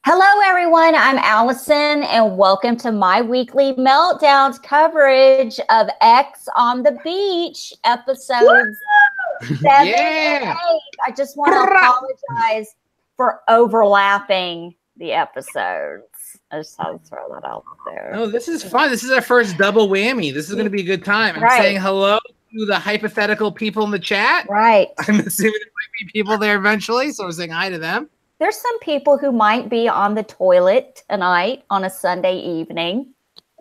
Hello, everyone. I'm Allison, and welcome to my weekly meltdowns coverage of X on the Beach episodes 7 and 8. I just want to apologize for overlapping the episodes. I just had to throw that out there. Oh, this is fun. This is our first double whammy. This is going to be a good time. I'm saying hello to the hypothetical people in the chat. Right. I'm assuming there might be people there eventually, so we're saying hi to them. There's some people who might be on the toilet tonight on a Sunday evening,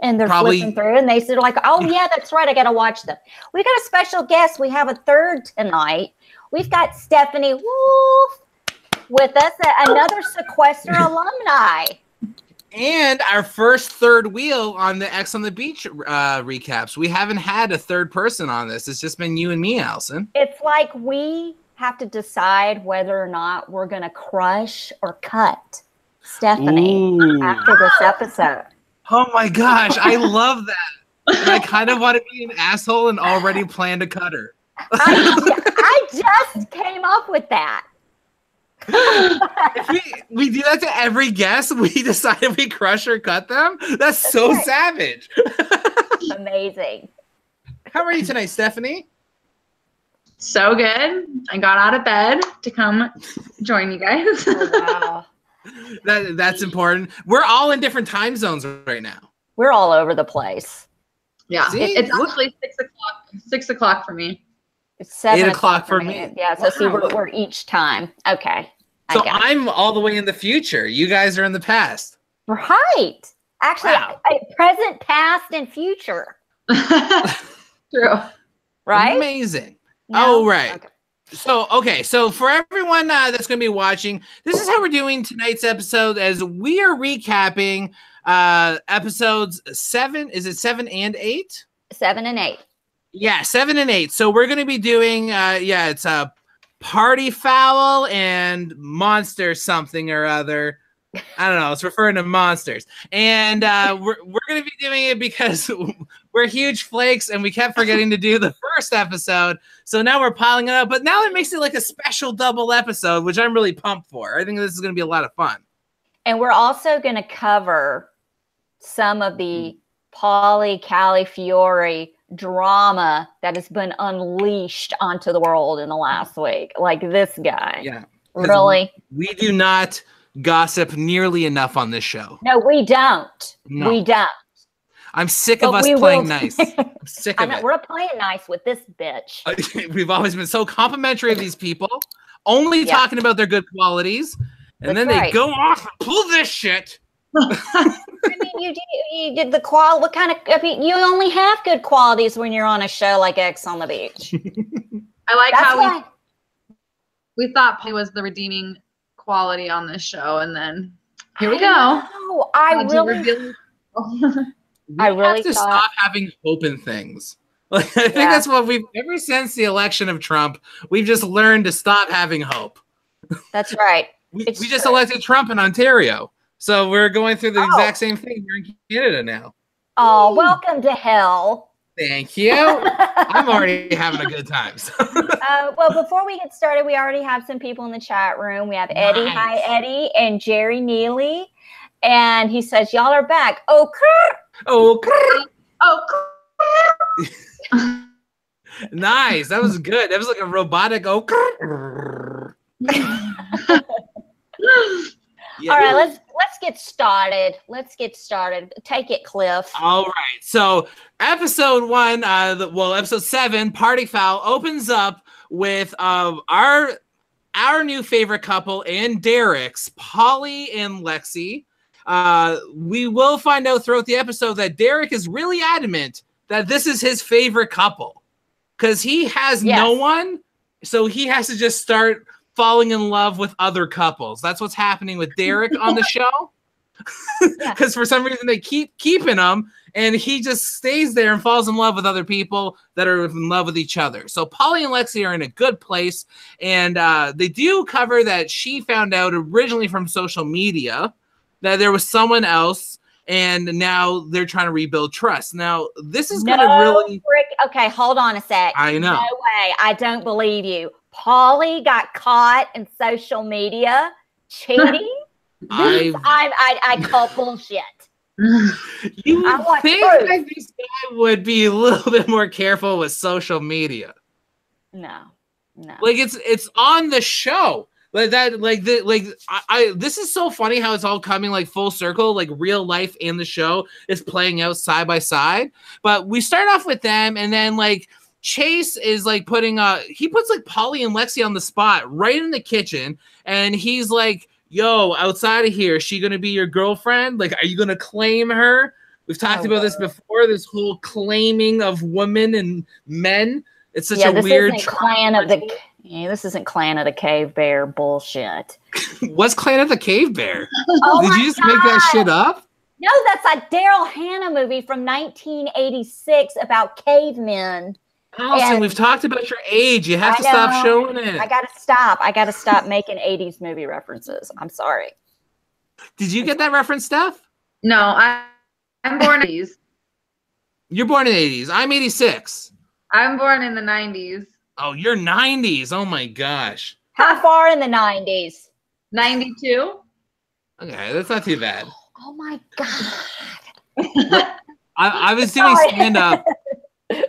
and they're flipping through, and they're like, oh, yeah, that's right. I got to watch them. We got a special guest. We have a third tonight. We've got Stephanie Wolf with us, another Sequester alumni. And our first third wheel on the X on the Beach recaps. We haven't had a third person on this. It's just been you and me, Allison. It's like we have to decide whether or not we're going to crush or cut Stephanie after this episode. Oh my gosh, I love that. And I kind of want to be an asshole and already plan to cut her. I just came up with that. If we do that to every guest. We decide if we crush or cut them. That's so right. Savage. Amazing. How are you tonight, Stephanie? So good. I got out of bed to come join you guys. Oh, wow. That's important. We're all in different time zones right now. We're all over the place. Yeah. It's actually 6 o'clock. 6 o'clock for me. It's 7 o'clock for me. Yeah, so see, we're each time. Okay. So I'm all the way in the future. You guys are in the past. Right. Actually, present, past, and future. True. Right? Amazing. No? Oh, right. Okay. So for everyone that's going to be watching, this is how we're doing tonight's episode as we are recapping episodes 7. Is it 7 and 8? 7 and 8. Yeah, 7 and 8. So we're going to be doing, it's a Party Foul and Monster something or other. I don't know. It's referring to monsters. And we're going to be doing it because we're huge flakes and we kept forgetting to do the first episode. So now we're piling it up. But now it makes it like a special double episode, which I'm really pumped for. I think this is going to be a lot of fun. And we're also going to cover some of the Pauly Calafiore drama that has been unleashed onto the world in the last week. Like this guy. Yeah. Really? We do not gossip nearly enough on this show. No, we don't. No. We don't. I'm sick of us playing nice. I'm sick of it. We're playing nice with this bitch. We've always been so complimentary of these people, only talking about their good qualities, and then they go off and pull this shit. I mean, you did the qual. What kind of? I mean, you only have good qualities when you're on a show like X on the Beach. I like how we thought Pauly was the redeeming quality on this show, and then here we go. I really have to stop having hope in things. Like, I think that's what we've ever since the election of Trump. We've just learned to stop having hope. That's right. we just elected Trump in Ontario, so we're going through the exact same thing here in Canada now. Oh, welcome to hell. Thank you. I'm already having a good time. So. Well, before we get started, we already have some people in the chat room. We have Eddie. Nice. Hi, Eddie. And Jerry Neely. And he says, y'all are back. Oh, Nice. That was good. That was like a robotic Yeah. All right, let's get started. Take it, Cliff. All right. So episode 1, episode 7, Party Foul, opens up with our new favorite couple and Derek's, Pauly and Lexi. We will find out throughout the episode that Derek is really adamant that this is his favorite couple because he has no one, so he has to just start falling in love with other couples. That's what's happening with Derek on the show. Because for some reason they keep keeping him, and he just stays there and falls in love with other people that are in love with each other. So Pauly and Lexi are in a good place, and they do cover that she found out originally from social media that there was someone else, and now they're trying to rebuild trust. Now, this is going to really... Okay, hold on a sec. I know. No way. I don't believe you. Pauly got caught in social media cheating? I call bullshit. You would think that this guy would be a little bit more careful with social media. No. Like it's on the show. Like that, this is so funny how it's all coming like full circle, like real life and the show is playing out side by side. But we start off with them, and then like Chase is like he puts like Polly and Lexi on the spot right in the kitchen, and he's like, yo, outside of here, is she gonna be your girlfriend? Like, are you gonna claim her? We've talked about this before, this whole claiming of women and men. It's such a weird this isn't Clan of the Cave Bear bullshit. What's Clan of the Cave Bear? Oh, did you just make that shit up? No, that's a Daryl Hannah movie from 1986 about cavemen. Allison, we've talked about your age. You have to stop showing it. I gotta stop making 80s movie references. I'm sorry. Did you get that reference, Steph? No, I'm born in the 80s. You're born in the 80s. I'm 86. I'm born in the 90s. Oh, you're 90s. Oh my gosh. How far in the 90s? 92. Okay, that's not too bad. Oh my god. I was doing stand-up.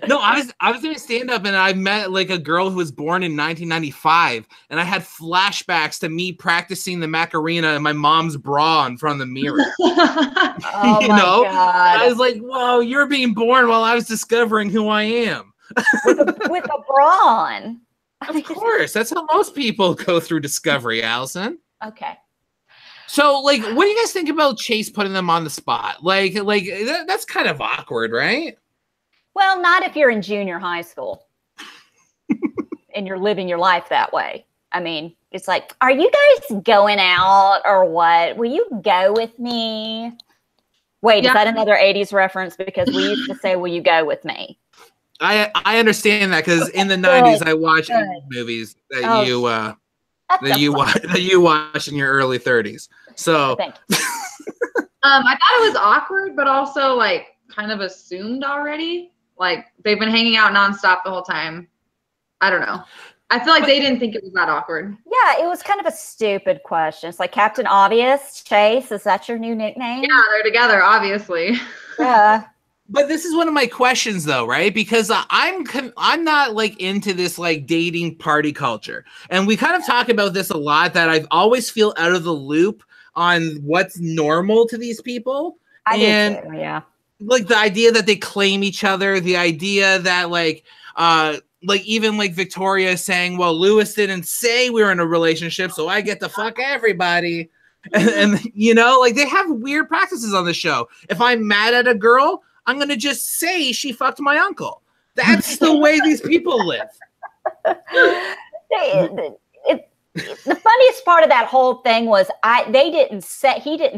No, I was doing stand-up, and I met like a girl who was born in 1995, and I had flashbacks to me practicing the Macarena in my mom's bra in front of the mirror. Oh my god. I was like, whoa, you're being born while I was discovering who I am. with a bra on. Of course. That's how most people go through discovery, Allison. Okay. So, like, what do you guys think about Chase putting them on the spot? Like that's kind of awkward, right? Well, not if you're in junior high school and you're living your life that way. I mean, it's like, are you guys going out or what? Will you go with me? Wait, is that another 80s reference? Because we used to say, will you go with me? I understand that because in the 90s I watched movies that you watch in your early 30s. So I thought it was awkward, but also like kind of assumed already. Like they've been hanging out nonstop the whole time. I don't know. I feel like they didn't think it was that awkward. Yeah, it was kind of a stupid question. It's like Captain Obvious, Chase, is that your new nickname? Yeah, they're together, obviously. Yeah. But this is one of my questions, though, right? Because I'm not like into this like dating party culture, and we kind of talk about this a lot. That I always feel out of the loop on what's normal to these people. I do too, yeah. Like the idea that they claim each other, the idea that like even like Victoria saying, "Well, Lewis didn't say we were in a relationship, so I get to fuck everybody," and you know, like they have weird practices on the show. If I'm mad at a girl, I'm going to just say she fucked my uncle. That's the way these people live. The funniest part of that whole thing was he didn't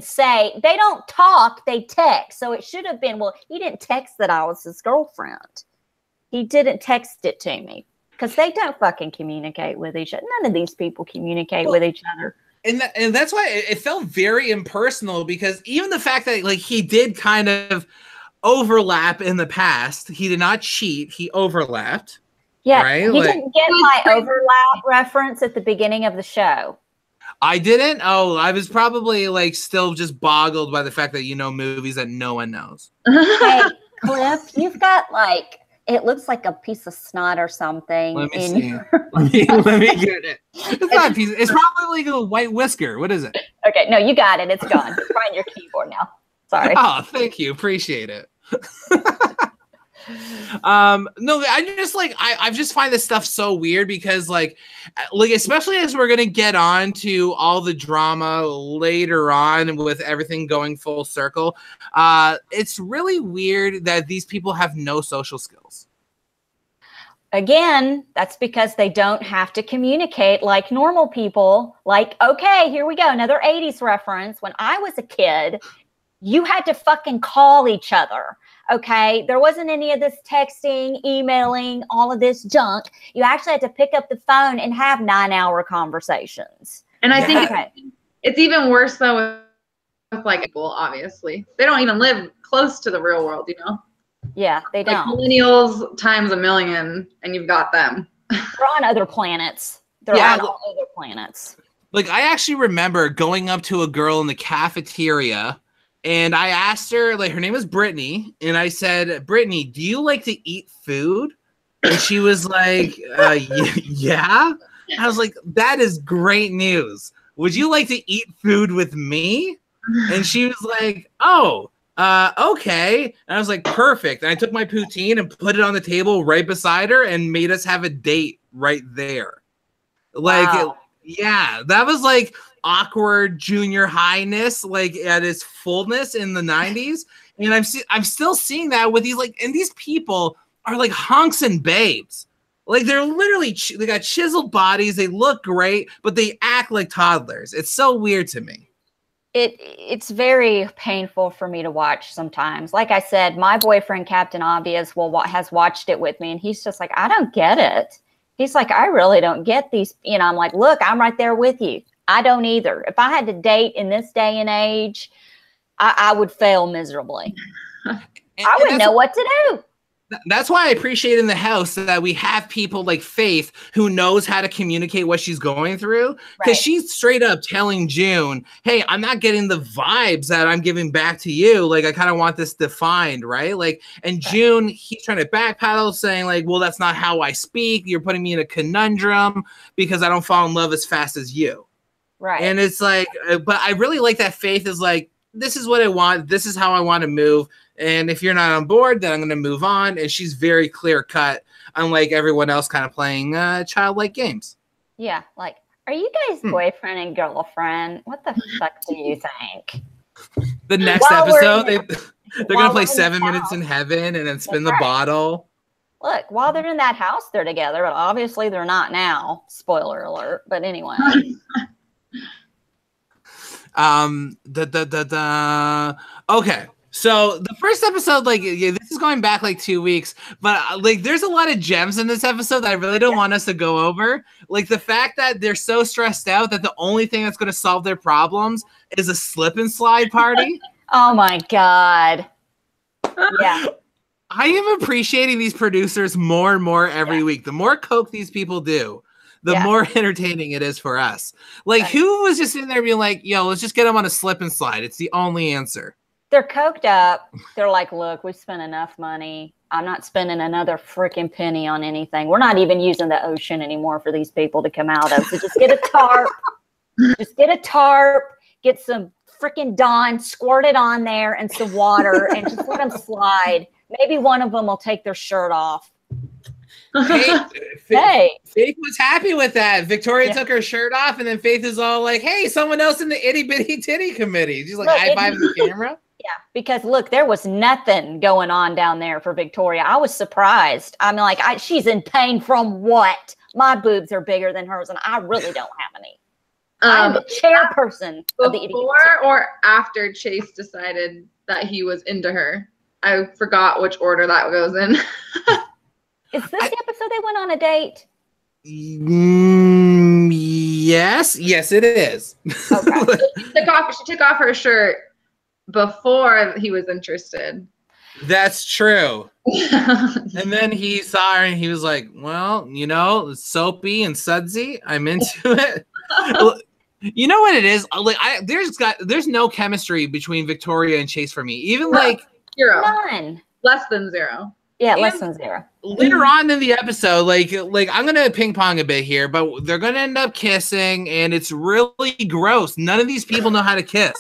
say, they don't talk, they text. So it should have been, well, he didn't text that I was his girlfriend. He didn't text it to me because they don't fucking communicate with each other. None of these people communicate with each other. And that's why it felt very impersonal, because even the fact that like he did kind of overlap in the past. He did not cheat. He overlapped. Yeah, right? You didn't get my overlap reference at the beginning of the show. I didn't? Oh, I was probably like still just boggled by the fact that you know movies that no one knows. Hey, Cliff, you've got like, it looks like a piece of snot or something. Let me see. let me get it. It's not a piece. It's probably like a white whisker. What is it? Okay, no, you got it. It's gone. You're trying your keyboard now. Sorry. Oh, thank you. Appreciate it. No, I just like I just find this stuff so weird because like especially as we're gonna get on to all the drama later on with everything going full circle, it's really weird that these people have no social skills. Again, that's because they don't have to communicate like normal people. Like, okay, here we go, another 80s reference. When I was a kid, you had to fucking call each other. Okay, there wasn't any of this texting, emailing, all of this junk. You actually had to pick up the phone and have 9-hour conversations. And I think it's even worse though with like people, obviously. They don't even live close to the real world, you know? Yeah, they don't. Like millennials times 1,000,000 and you've got them. They're on other planets. They're on all other planets. Like, I actually remember going up to a girl in the cafeteria, and I asked her, like, her name was Brittany, and I said, Brittany, do you like to eat food? And she was like, yeah. I was like, that is great news. Would you like to eat food with me? And she was like, oh, okay. And I was like, perfect. And I took my poutine and put it on the table right beside her and made us have a date right there. Like, wow. yeah, that was like awkward junior highness, like at its fullness in the 90s. And I'm still seeing that with these, like, and these people are like hunks and babes. Like, they're literally, they got chiseled bodies. They look great, but they act like toddlers. It's so weird to me. It's very painful for me to watch sometimes. Like I said, my boyfriend, Captain Obvious, has watched it with me, and he's just like, I don't get it. He's like, I really don't get these. You know, I'm like, look, I'm right there with you. I don't either. If I had to date in this day and age, I would fail miserably. I wouldn't know what to do. That's why I appreciate in the house that we have people like Faith who knows how to communicate what she's going through. Because she's straight up telling June, hey, I'm not getting the vibes that I'm giving back to you. Like, I kind of want this defined, right? Like, and June, he's trying to backpedal, saying like, well, that's not how I speak. You're putting me in a conundrum because I don't fall in love as fast as you. Right. And it's like, but I really like that Faith is like, this is what I want. This is how I want to move. And if you're not on board, then I'm going to move on. And she's very clear cut, unlike everyone else kind of playing childlike games. Yeah. Like, are you guys boyfriend and girlfriend? What the fuck do you think? The next episode, they're going to play 7 Minutes in Heaven and then spin the bottle. Look, while they're in that house, they're together, but obviously they're not now. Spoiler alert. But anyway. Okay. So the first episode, like, yeah, this is going back like 2 weeks, but like, there's a lot of gems in this episode that I really don't want us to go over. Like the fact that they're so stressed out that the only thing that's going to solve their problems is a slip and slide party. Oh my God. Yeah. I am appreciating these producers more and more every week. The more coke these people do, the more entertaining it is for us. Like, who was just sitting there being like, yo, let's just get them on a slip and slide. It's the only answer. They're coked up. They're like, look, we spent enough money. I'm not spending another freaking penny on anything. We're not even using the ocean anymore for these people to come out of. So just get a tarp. Just get a tarp. Get some freaking Dawn, squirt it on there and some water and just let them slide. Maybe one of them will take their shirt off. Faith was happy with that. Victoria took her shirt off, and then Faith is all like, hey, someone else in the itty bitty titty committee. She's like, high-fiving the camera. Yeah, because look, there was nothing going on down there for Victoria. I was surprised. I mean, like, she's in pain from what? My boobs are bigger than hers, and I really don't have any. I'm the chairperson of the itty bitty. Before or after Chase decided that he was into her? I forgot which order that goes in. Is this the episode they went on a date? Yes, it is. Okay. She took off her shirt before he was interested. That's true. And then he saw her and he was like, well, you know, it's soapy and sudsy. I'm into it. You know what it is? Like, there's no chemistry between Victoria and Chase for me. Even like 0. None. Less than 0. Yeah, less than 0. Later on in the episode, like I'm gonna ping pong a bit here, but they're gonna end up kissing, and it's really gross. None of these people know how to kiss.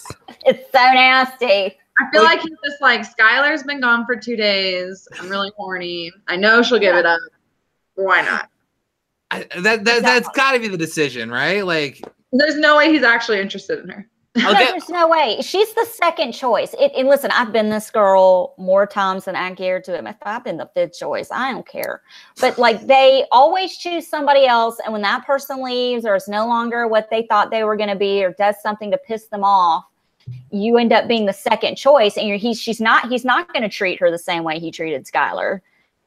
It's so nasty. I feel like he's just like, Skylar's been gone for 2 days. I'm really horny. I know she'll give it up. Why not? That's got to be the decision, right? Like, there's no way he's actually interested in her. There's no way. She's the second choice. And listen, I've been this girl more times than I care to admit. I've been the 5th choice. I don't care. But like, they always choose somebody else. And when that person leaves or is no longer what they thought they were going to be or does something to piss them off, you end up being the second choice. And he's not going to treat her the same way he treated Skylar.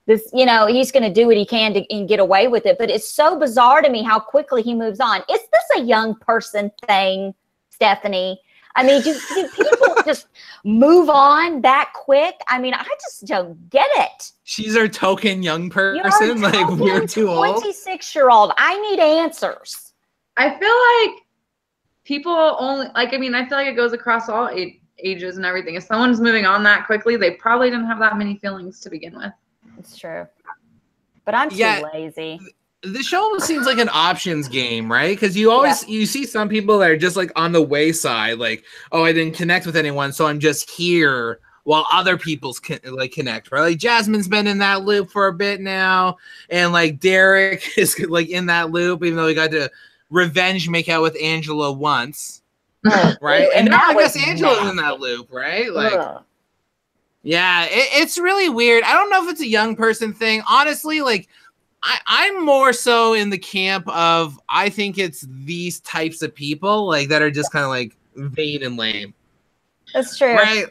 This, you know, he's going to do what he can to get away with it. But it's so bizarre to me how quickly he moves on. Is this a young person thing, Stephanie? I mean, do people just move on that quick? I mean, I just don't get it. She's our token young person. Like, we're too old. 26-year-old. I need answers. I feel like people only like. I mean, I feel like it goes across all ages and everything. If someone's moving on that quickly, they probably didn't have that many feelings to begin with. It's true. But I'm too lazy. The show almost seems like an options game, right? Because you always you see some people that are just like on the wayside, like, oh, I didn't connect with anyone, so I'm just here while other people's connect, right? Like Jasmine's been in that loop for a bit now, and like Derek is like in that loop, even though he got to revenge make out with Angela once, right? And now I guess Angela's in that loop, right? Like, yeah, it's really weird. I don't know if it's a young person thing, honestly. Like, I'm more so in the camp of I think it's these types of people like that are just kind of like vain and lame. That's true, right?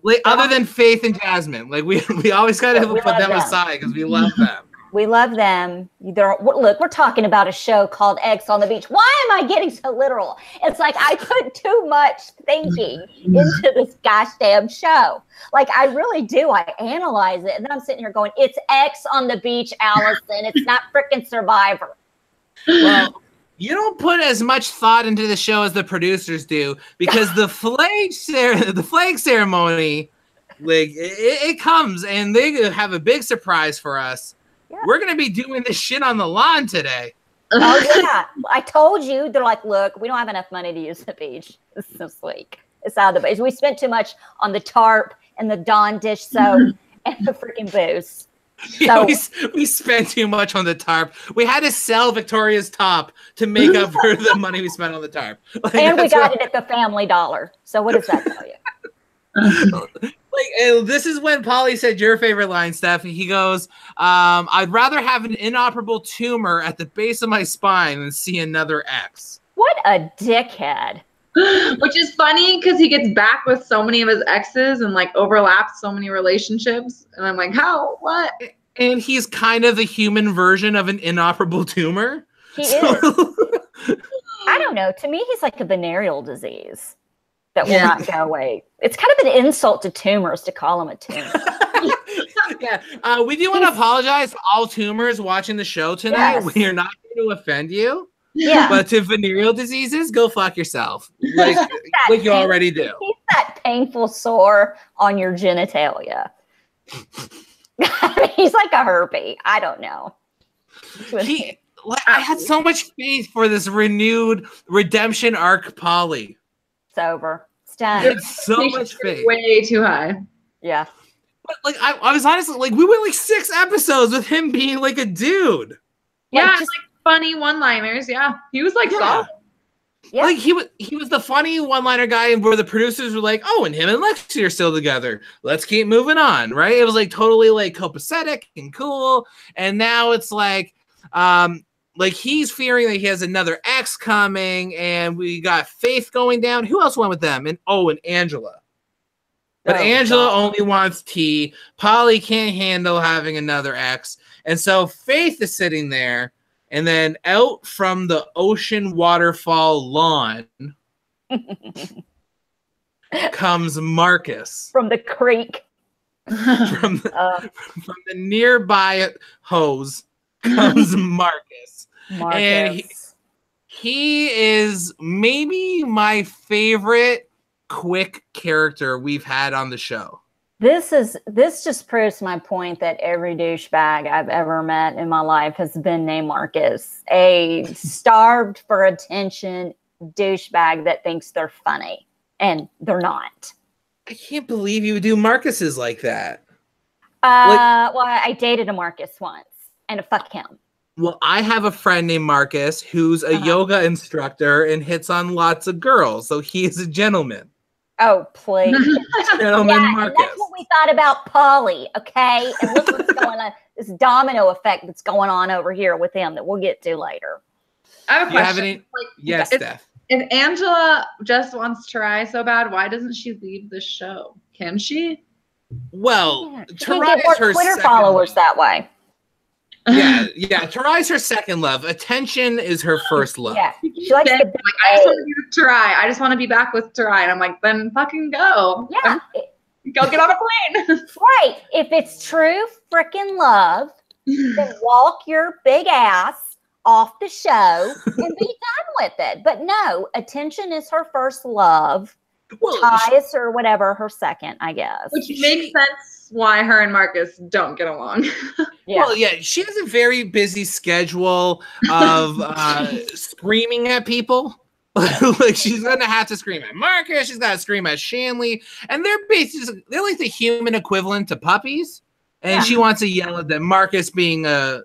Like other than Faith and Jasmine, like we always kind of put them aside because we love them. We love them. Look, we're talking about a show called X on the Beach. Why am I getting so literal? It's like I put too much thinking into this gosh damn show. Like I really do. I analyze it, and then I'm sitting here going, "It's X on the Beach, Allison. It's not freaking Survivor." Well, you don't put as much thought into the show as the producers do because the flag ceremony, like it comes, and they have a big surprise for us. Yeah. We're going to be doing this shit on the lawn today. Oh, yeah. I told you. They're like, look, we don't have enough money to use the beach this week. It's out of the beach. We spent too much on the tarp and the Dawn dish soap and the freaking booze. So we spent too much on the tarp. We had to sell Victoria's top to make up for the money we spent on the tarp. Like, and we got it at the Family Dollar. So what does that tell you? Like this is when Polly said your favorite line, Steph. He goes, "I'd rather have an inoperable tumor at the base of my spine than see another ex." What a dickhead! Which is funny because he gets back with so many of his exes and like overlaps so many relationships, and I'm like, how? What? And he's kind of the human version of an inoperable tumor. He is. I don't know. To me, he's like a venereal disease that will not go away. It's kind of an insult to tumors to call him a tumor. We do want to apologize to all tumors watching the show tonight. Yes. We are not going to offend you. Yeah. But to venereal diseases, go fuck yourself. Like you already do. He's that painful sore on your genitalia. He's like a herpy. I don't know. I had so much faith for this renewed redemption arc, Polly. It's over. It's done. It's so much faith. Way too high. Yeah. But like I was honestly like we went like 6 episodes with him being like a dude. Yeah, like, just like funny one-liners. Yeah. He was like solid. Yeah. Like he was the funny one-liner guy, and where the producers were like, oh, and him and Lexi are still together. Let's keep moving on, right? It was like totally like copacetic and cool. And now it's like he's fearing that he has another ex coming, and we got Faith going down. Who else went with them? And Angela. But Angela only wants tea. Polly can't handle having another ex. And so Faith is sitting there, and then out from the ocean waterfall lawn comes Marcus. From the creek. From the nearby hose comes Marcus. And he is maybe my favorite quick character we've had on the show. This just proves my point that every douchebag I've ever met in my life has been named Marcus. A starved for attention douchebag that thinks they're funny, and they're not. I can't believe you would do Marcuses like that. Well, I dated a Marcus once, and fuck him. Well, I have a friend named Marcus who's a yoga instructor and hits on lots of girls, so he is a gentleman. Oh, please. Gentleman Marcus. And that's what we thought about Polly, okay? And look what's going on. This domino effect that's going on over here with him that we'll get to later. I have a question. Yes, Steph. If Angela just wants to try so bad, why doesn't she leave the show? Can she? Well, she can get more Twitter followers that way. Yeah. Tarai's her second love. Attention is her first love. Yeah, she likes to I just want to be with Tarai. I just want to be back with Tarai. And I'm like, then fucking go. Yeah. Go get on a plane. Right. If it's true freaking love, then walk your big ass off the show and be done with it. But no, attention is her first love. Well, Tyus or whatever, her second, I guess. Which makes sense why her and Marcus don't get along. Yeah. Well, yeah, she has a very busy schedule of screaming at people. Like she's gonna have to scream at Marcus, she's gotta scream at Shanley, and they're like the human equivalent to puppies. And she wants to yell at them. Marcus being a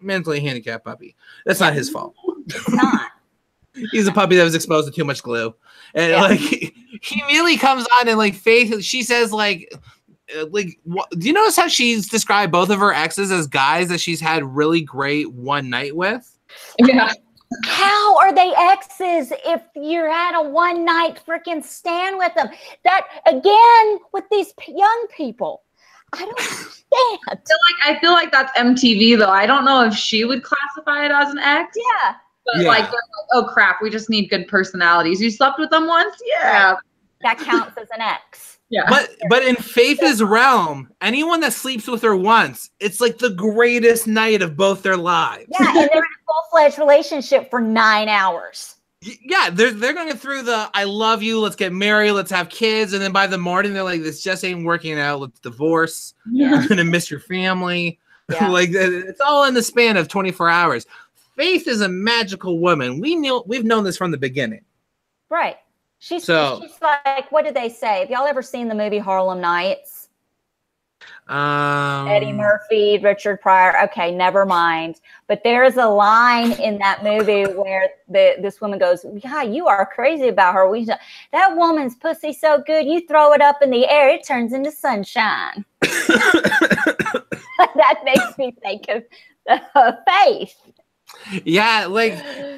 mentally handicapped puppy. That's not his fault. It's not. He's a puppy that was exposed to too much glue. And like he immediately comes on and like Faith, she says like do you notice how she's described both of her exes as guys that she's had really great one night with? Yeah. How are they exes if you're at a one night freaking stand with them? That again with these young people. I don't understand. I feel like that's MTV though. I don't know if she would classify it as an ex. Yeah. But like, they're like, oh crap, we just need good personalities. You slept with them once? Yeah. That counts as an ex. Yeah. But in Faith's realm, anyone that sleeps with her once, it's like the greatest night of both their lives. Yeah, and they're in a full-fledged relationship for 9 hours. Yeah, they're going through the I love you, let's get married, let's have kids, and then by the morning they're like, this just ain't working out, let's divorce. Yeah. I'm gonna miss your family. Yeah. Like it's all in the span of 24 hours. Faith is a magical woman. We've known this from the beginning. Right. She's like, what did they say? Have y'all ever seen the movie Harlem Nights? Eddie Murphy, Richard Pryor. Okay, never mind. But there's a line in that movie where this woman goes, "Yeah, you are crazy about her. That woman's pussy so good, you throw it up in the air, it turns into sunshine." That makes me think of Faith. Yeah, like,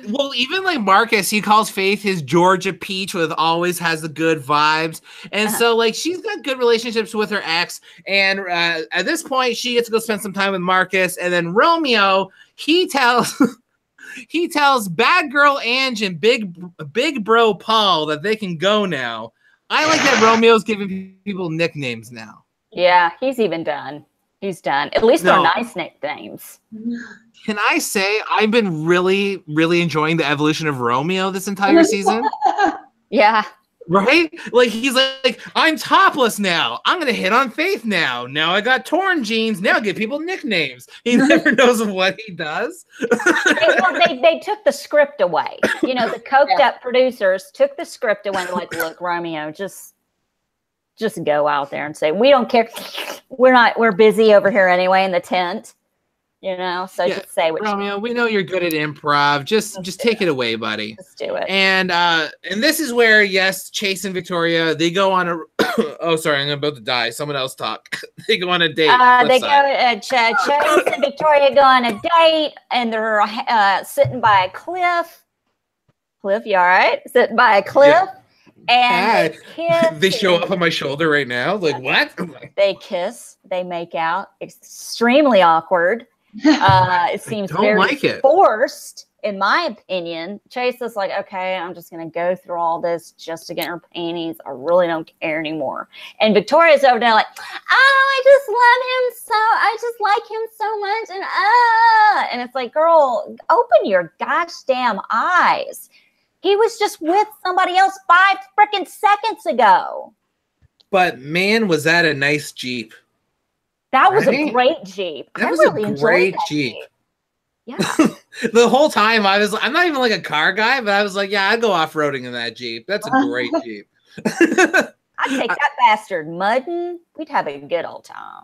well, even like Marcus, he calls Faith his Georgia peach with always has the good vibes. And so like she's got good relationships with her ex. And at this point, she gets to go spend some time with Marcus. And then Romeo, he tells bad girl Ange and big bro Paul that they can go now. I like that Romeo's giving people nicknames now. Yeah, he's even done. He's done. At least they're nice nicknames. Can I say I've been really, really enjoying the evolution of Romeo this entire season? Yeah. Right? Like, he's like, I'm topless now. I'm going to hit on Faith now. Now I got torn jeans. Now I give people nicknames. He never knows what he does. They took the script away. You know, the coked up producers took the script away and were like, look, Romeo, just go out there and say, we don't care. We're busy over here anyway in the tent. You know, so just say what Romeo, we know you're good at improv. Just take it away, buddy. Just do it. And this is where, yes, Chase and Victoria, they go on a oh, sorry, I'm about to die. Someone else talk. They go on a date. Chase and Victoria go on a date, and they're sitting by a cliff. Cliff, you all right? Sitting by a cliff. Yeah. And they kiss. They show up on my shoulder right now. Like, what? They kiss. They make out. Extremely awkward. It seems very forced, in my opinion. Chase is like, okay, I'm just going to go through all this just to get her panties. I really don't care anymore. And Victoria's over there like, oh, I just like him so much. And it's like, girl, open your gosh damn eyes. He was just with somebody else 5 freaking seconds ago. But man, was that a nice Jeep. That was a great Jeep. That was really a great Jeep. Yeah. The whole time I'm not even like a car guy, but I was like, yeah, I'd go off-roading in that Jeep. That's a great Jeep. I'd take that bastard mudding. We'd have a good old time.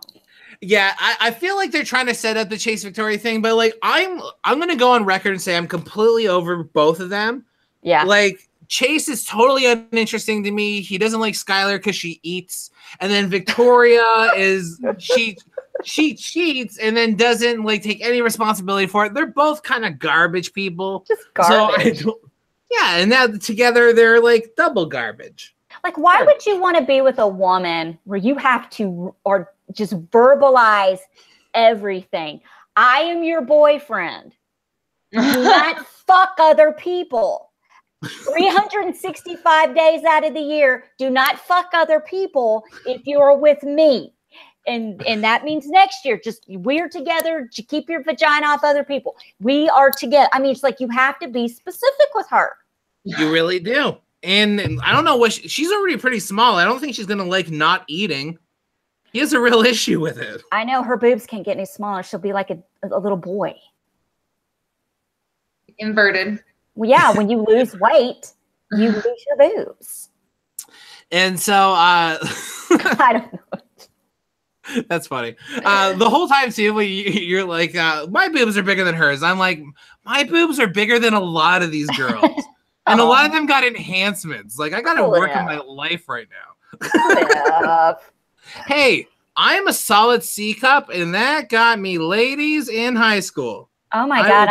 Yeah, I feel like they're trying to set up the Chase Victoria thing, but like I'm gonna go on record and say I'm completely over both of them. Yeah. Like Chase is totally uninteresting to me. He doesn't like Skylar because she eats. And then Victoria she cheats and then doesn't like take any responsibility for it. They're both kind of garbage people. Just garbage. And now together they're like double garbage. Like, why would you want to be with a woman where you have to or just verbalize everything? I am your boyfriend. Do not fuck other people. 365 days out of the year, do not fuck other people if you're with me. And that means next year, just we're together to keep your vagina off other people. We are together. I mean, it's like you have to be specific with her. You really do. And I don't know what she's already pretty small. I don't think she's gonna like not eating. He has a real issue with it. I know her boobs can't get any smaller. She'll be like a little boy. Inverted. Well, yeah, when you lose weight, you lose your boobs. And so I don't know. That's funny. The whole time too, when you're like, my boobs are bigger than hers. I'm like, my boobs are bigger than a lot of these girls. And a lot of them got enhancements. Like, I got to work on my life right now. Hey, I'm a solid C cup, and that got me ladies in high school. Oh my God,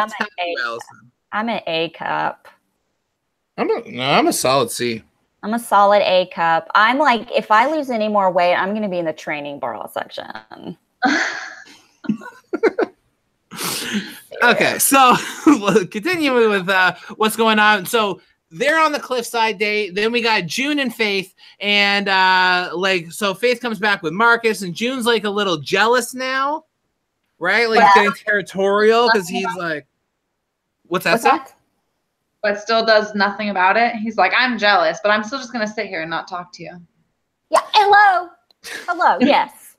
I'm an A cup. I'm a solid C. I'm a solid A cup. I'm like, if I lose any more weight, I'm going to be in the training bra section. Okay, so continuing with what's going on. So they're on the Cliffside date. Then we got June and Faith, and so Faith comes back with Marcus, and June's like a little jealous now, right? Like getting territorial because he's like, what's that? But still does nothing about it. He's like, I'm jealous, but I'm still just gonna sit here and not talk to you. Yeah, hello, yes.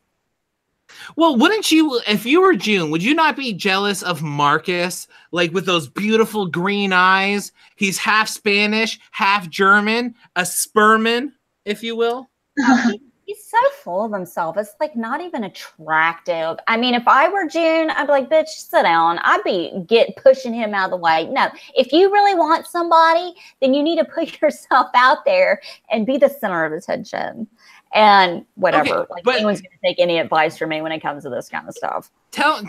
Well, wouldn't you, if you were June, would you not be jealous of Marcus, like with those beautiful green eyes? He's half Spanish, half German, a sperman, if you will. He's so full of himself. It's like not even attractive. I mean, if I were June, I'd be like, bitch, sit down. I'd be pushing him out of the way. No, if you really want somebody, then you need to put yourself out there and be the center of attention. And whatever, okay, like anyone's going to take any advice from me when it comes to this kind of stuff.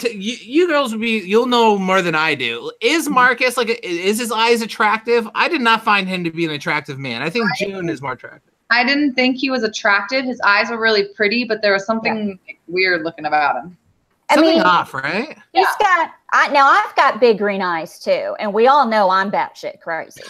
You girls you'll know more than I do. Is Marcus is his eyes attractive? I did not find him to be an attractive man. I think June is more attractive. I didn't think he was attractive. His eyes were really pretty, but there was something weird looking about him. Something off, right? I've got big green eyes too, and we all know I'm batshit crazy.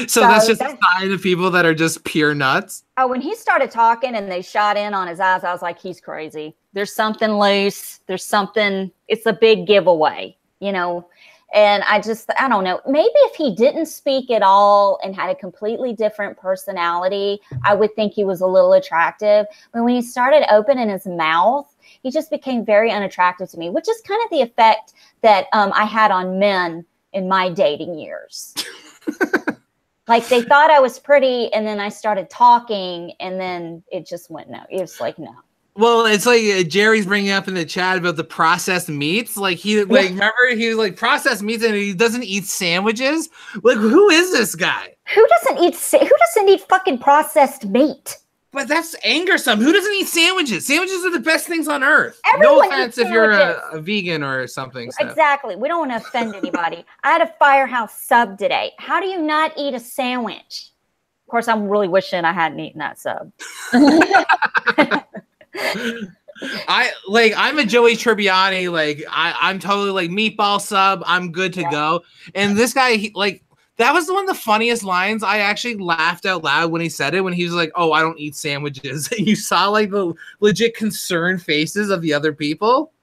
so that's just a sign of people that are just pure nuts. Oh, when he started talking and they shot in on his eyes, I was like, he's crazy. There's something loose. There's something. It's a big giveaway, you know. And I don't know. Maybe if he didn't speak at all and had a completely different personality, I would think he was a little attractive. But when he started opening his mouth, he just became very unattractive to me, which is kind of the effect that I had on men in my dating years. Like they thought I was pretty, and then I started talking, and then it just went no. It was like no. Well, it's like Jerry's bringing up in the chat about the processed meats. Like remember he was like processed meats and he doesn't eat sandwiches. Like who is this guy? Who doesn't eat fucking processed meat? But that's angersome. Who doesn't eat sandwiches? Sandwiches are the best things on earth. Everyone no offense if you're a vegan or something. So. Exactly. We don't want to offend anybody. I had a Firehouse sub today. How do you not eat a sandwich? Of course, I'm really wishing I hadn't eaten that sub. I'm a Joey Tribbiani. Like I'm totally like meatball sub. I'm good to go. And this guy, that was one of the funniest lines. I actually laughed out loud when he said it. When he was like, "Oh, I don't eat sandwiches." You saw like the legit concerned faces of the other people.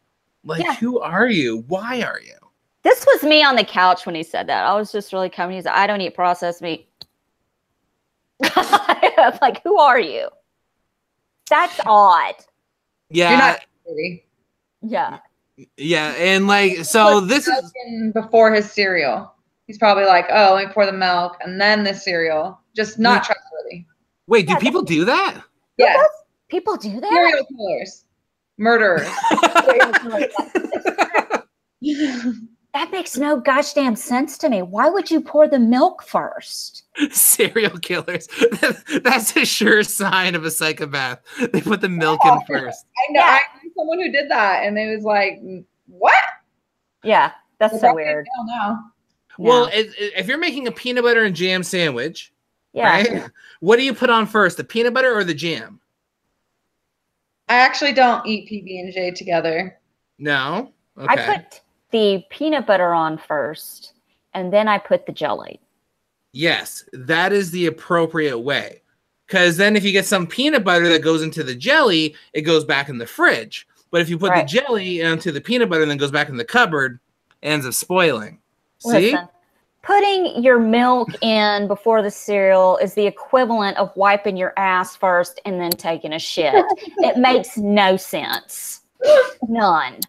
Like, who are you? Why are you? This was me on the couch when he said that. I was just really coming. He's like, "I don't eat processed meat." I'm like, who are you? That's odd. Yeah. You're not pretty. Yeah. Yeah, and like so this is before his cereal. He's probably like, oh, let me pour the milk and then the cereal. Just not trustworthy. Wait, do people do that? Yeah. People do that? Serial killers. Murderers. That makes no gosh damn sense to me. Why would you pour the milk first? Serial killers. That's a sure sign of a psychopath. They put the milk in first. I know. I knew someone who did that, and it was like, what? Yeah, that's so weird. No. Well, if you're making a peanut butter and jam sandwich, right? What do you put on first, the peanut butter or the jam? I actually don't eat PB&J together. No? Okay. I put the peanut butter on first, and then I put the jelly. Yes, that is the appropriate way. Because then if you get some peanut butter that goes into the jelly, it goes back in the fridge. But if you put the jelly into the peanut butter and then goes back in the cupboard, it ends up spoiling. See? Listen, putting your milk in before the cereal is the equivalent of wiping your ass first and then taking a shit. It makes no sense. None.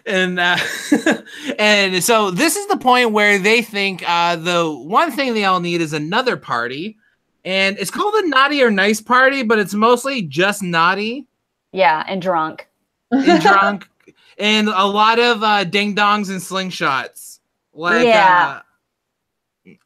And and so this is the point where they think the one thing they all need is another party. And it's called a naughty or nice party, but it's mostly just naughty. Yeah, and drunk. And drunk. And a lot of ding-dongs and slingshots. Like,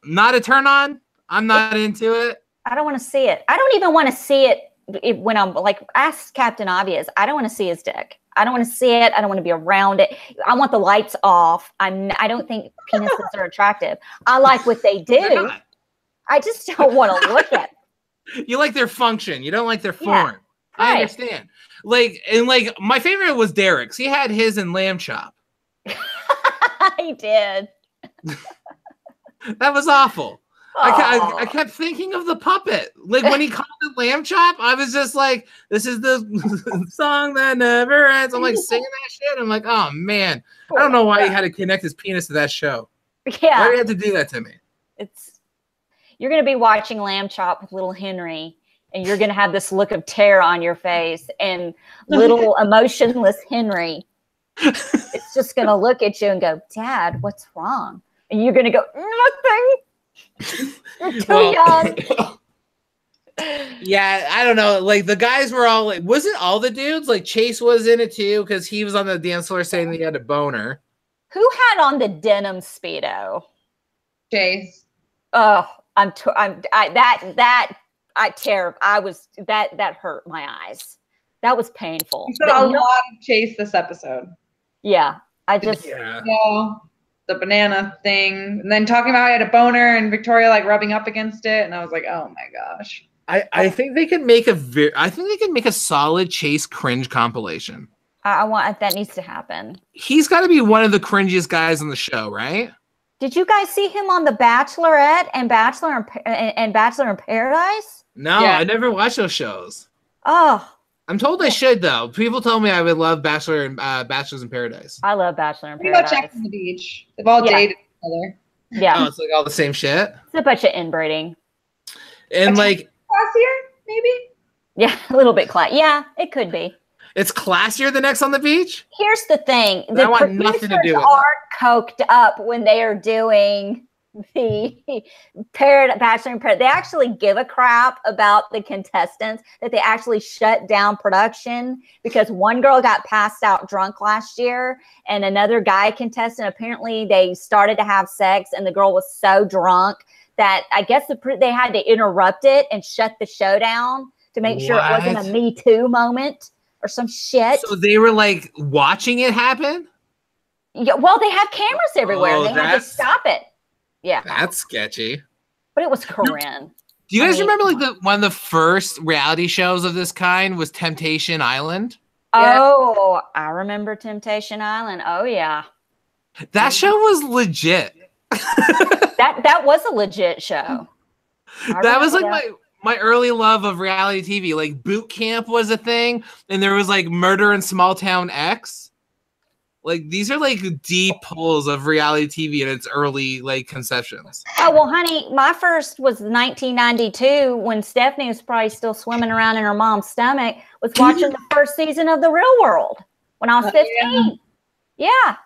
not a turn on. I'm not into it. I don't want to see it. I don't even want to see it when I'm like, ask Captain Obvious. I don't want to see his dick. I don't want to see it. I don't want to be around it. I want the lights off. I don't think penises are attractive. I like what they do. I just don't want to look at it. You like their function. You don't like their form. I understand. Like, and like my favorite was Derek's. He had his in lamb chop. He did. That was awful. I kept thinking of the puppet. Like when he called it lamb chop, I was just like, this is the song that never ends. I'm like singing that shit. I'm like, oh man. I don't know why he had to connect his penis to that show. Yeah. Why do you have to do that to me? You're going to be watching Lamb Chop with little Henry, and you're going to have this look of terror on your face, and little emotionless Henry it's just going to look at you and go, Dad, what's wrong? And you're going to go, nothing. You're too young. Yeah, I don't know. Like the guys were all like, was it all the dudes? Like Chase was in it too, because he was on the dance floor saying that he had a boner. Who had on the denim Speedo? Chase. Oh, that hurt my eyes. That was painful. You saw a lot of Chase this episode. Yeah, the banana thing, and then talking about I had a boner and Victoria like rubbing up against it, and I was like, oh my gosh. I think they could make a solid Chase cringe compilation. I want that needs to happen. He's got to be one of the cringiest guys on the show, right? Did you guys see him on The Bachelorette and Bachelor in Paradise? No, I never watched those shows. Oh. I'm told I should, though. People told me I would love Bachelors in Paradise. I love Bachelor in Paradise. Go check on the beach. They've all dated each other. Yeah. Oh, it's like all the same shit? It's a bunch of inbreeding. And like... Classier, maybe? Yeah, a little bit yeah, it could be. It's classier than X on the Beach? Here's the thing. I want nothing to do with it. Aren't coked up when they are doing the Bachelor in Paradise. They actually give a crap about the contestants, that they actually shut down production because one girl got passed out drunk last year and another guy contestant, apparently they started to have sex and the girl was so drunk that I guess they had to interrupt it and shut the show down to make sure it wasn't a Me Too moment or some shit. So they were like watching it happen? Yeah, well, they have cameras everywhere. They had to stop it. Yeah. That's sketchy. But it was Corinne. Do you guys remember like one of the first reality shows of this kind was Temptation Island? Oh, I remember Temptation Island. Oh yeah. That show was legit. that was a legit show. That was like my early love of reality TV. Like Boot Camp was a thing, and there was like Murder in Small Town X. Like these are like deep pulls of reality TV in its early like conceptions. Oh well, honey, my first was 1992 when Stephanie was probably still swimming around in her mom's stomach. Was watching the first season of The Real World when I was 15. Yeah.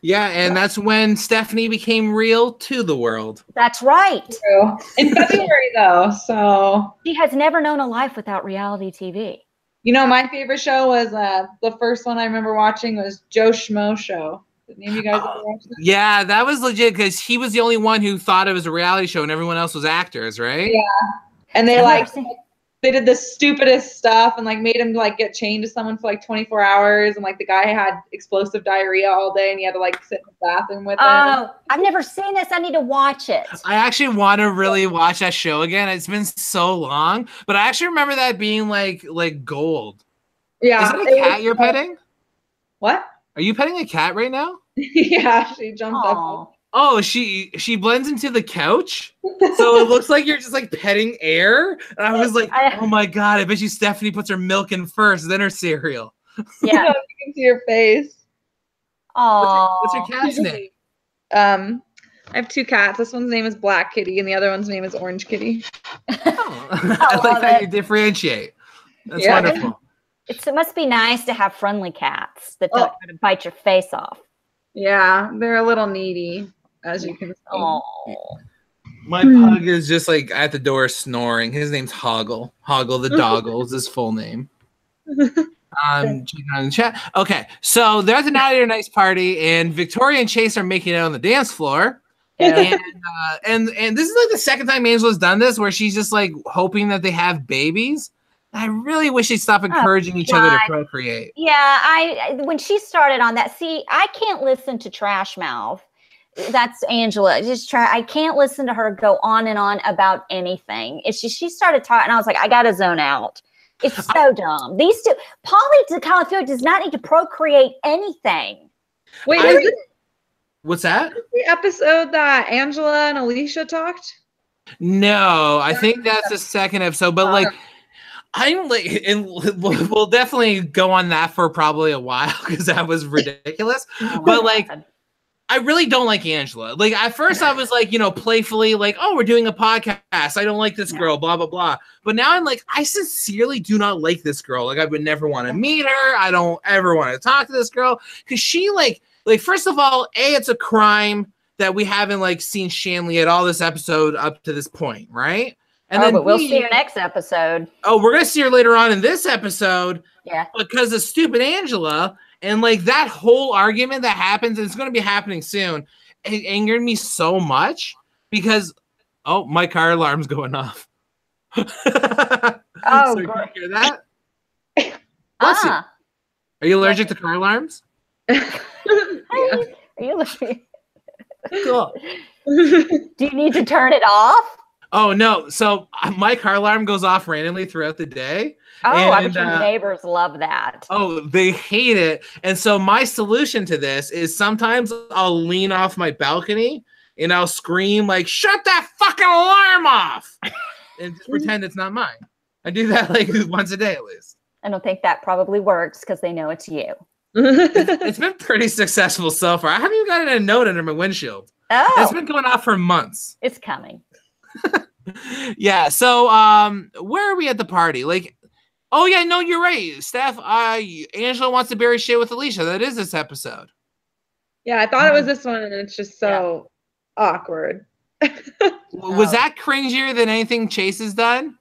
Yeah, and that's when Stephanie became real to the world. That's right. True. In February, though, so... She has never known a life without reality TV. You know, my favorite show was, the first one I remember watching was Joe Schmo Show. Did any of you guys ever watch that? Yeah, that was legit because he was the only one who thought it was a reality show and everyone else was actors, right? Yeah. And they did the stupidest stuff and like made him like get chained to someone for like 24 hours and like the guy had explosive diarrhea all day and he had to like sit in the bathroom with him. Oh, I've never seen this. I need to watch it. I actually want to really watch that show again. It's been so long, but I actually remember that being like gold. Yeah. Is it a cat you're petting? What? Are you petting a cat right now? Yeah, she jumped up. oh, she blends into the couch, so it looks like you're just like petting air. And I was like, oh my god, I bet you Stephanie puts her milk in first, then her cereal. Yeah, you can see your face. Oh, what's your cat's name? I have 2 cats. This one's name is Black Kitty, and the other one's name is Orange Kitty. Oh, I like how you differentiate. That's wonderful. It must be nice to have friendly cats that don't try to bite your face off. Yeah, they're a little needy, as you can see. Oh. My pug is just like at the door snoring. His name's Hoggle. Hoggle the doggle is his full name. Checking on the chat. Okay, so they're at the Naughty or Nice party, and Victoria and Chase are making out on the dance floor. Yeah. And this is like the second time Angela's done this, where she's just like hoping that they have babies. I really wish they'd stop encouraging each other to procreate. Yeah, when she started on that, see, I can't listen to Trash Mouth. That's Angela. I can't listen to her go on and on about anything. It's just she started talking, and I was like, I gotta zone out. It's so dumb. These two, Polly Califield does not need to procreate anything. Wait, what's that? The episode that Angela and Alicia talked? No, I think that's the second episode, but like. I'm like, and we'll definitely go on that for probably a while because that was ridiculous. But like, I really don't like Angela. Like at first I was like, playfully like, oh, we're doing a podcast. I don't like this girl, blah, blah, blah. But now I'm like, I sincerely do not like this girl. Like I would never want to meet her. I don't ever want to talk to this girl. Cause she like, first of all, it's a crime that we haven't like seen Shanley at all this episode up to this point. Right. And then but we'll see her next episode. Oh, we're gonna see her later on in this episode. Yeah. Because of stupid Angela and like that whole argument that happens, and it's gonna be happening soon. It angered me so much because my car alarm's going off. Oh, so you hear that? Bless you. Are you allergic to car alarms? Yeah. Are you allergic? Cool. Do you need to turn it off? Oh, no. So my car alarm goes off randomly throughout the day. Oh, I bet your neighbors love that. Oh, they hate it. And so my solution to this is sometimes I'll lean off my balcony and I'll scream like, shut that fucking alarm off. And just pretend it's not mine. I do that like once a day at least. I don't think that probably works because they know it's you. It's been pretty successful so far. I haven't even gotten a note under my windshield. Oh. It's been going off for months. It's coming. Yeah, so where are we at the party? Like, oh yeah, no, you're right, Steph. Angela wants to bury shit with Alicia. That is this episode. Yeah, I thought it was this one, and it's just so awkward. Was that cringier than anything Chase has done?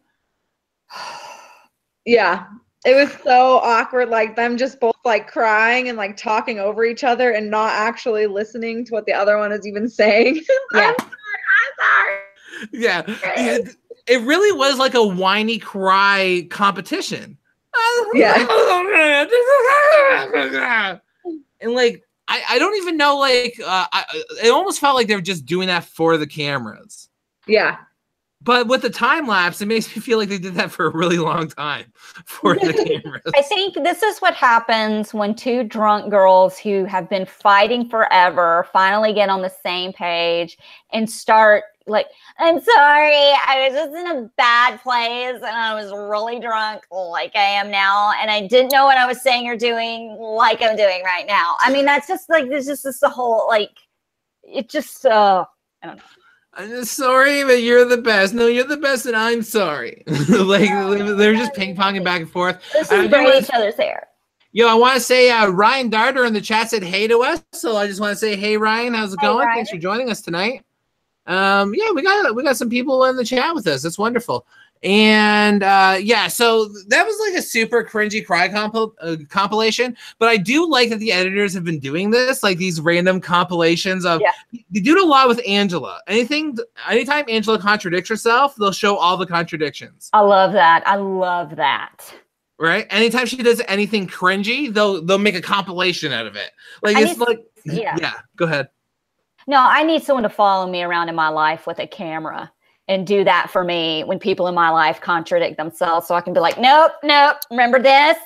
Yeah, it was so awkward, like them just both like crying and like talking over each other and not actually listening to what the other one is even saying. Yeah. I'm sorry. Yeah, it really was like a whiny cry competition. Yeah. And like, I don't even know, like, it almost felt like they were just doing that for the cameras. Yeah. But with the time lapse, it makes me feel like they did that for a really long time for the cameras. I think this is what happens when two drunk girls who have been fighting forever finally get on the same page and start like, I'm sorry, I was just in a bad place and I was really drunk like I am now. And I didn't know what I was saying or doing like I'm doing right now. I mean, that's just like, there's just this whole, like, it just, I don't know. I'm just sorry, but you're the best. No, you're the best, and I'm sorry. Like they're just ping-ponging back and forth. This is braiding each other's hair. Yo, I want to say Ryan Darter in the chat said hey to us, so I just want to say hey, Ryan, how's it going? Ryan. Thanks for joining us tonight. Yeah, we got some people in the chat with us. That's wonderful. And yeah, so that was like a super cringy cry compilation. But I do like that the editors have been doing this, like these random compilations of. Yeah. They do it a lot with Angela. Anytime Angela contradicts herself, they'll show all the contradictions. I love that. I love that. Right? Anytime she does anything cringy, they'll make a compilation out of it. Like yeah. Go ahead. No, I need someone to follow me around in my life with a camera and do that for me when people in my life contradict themselves, so I can be like, nope, remember this?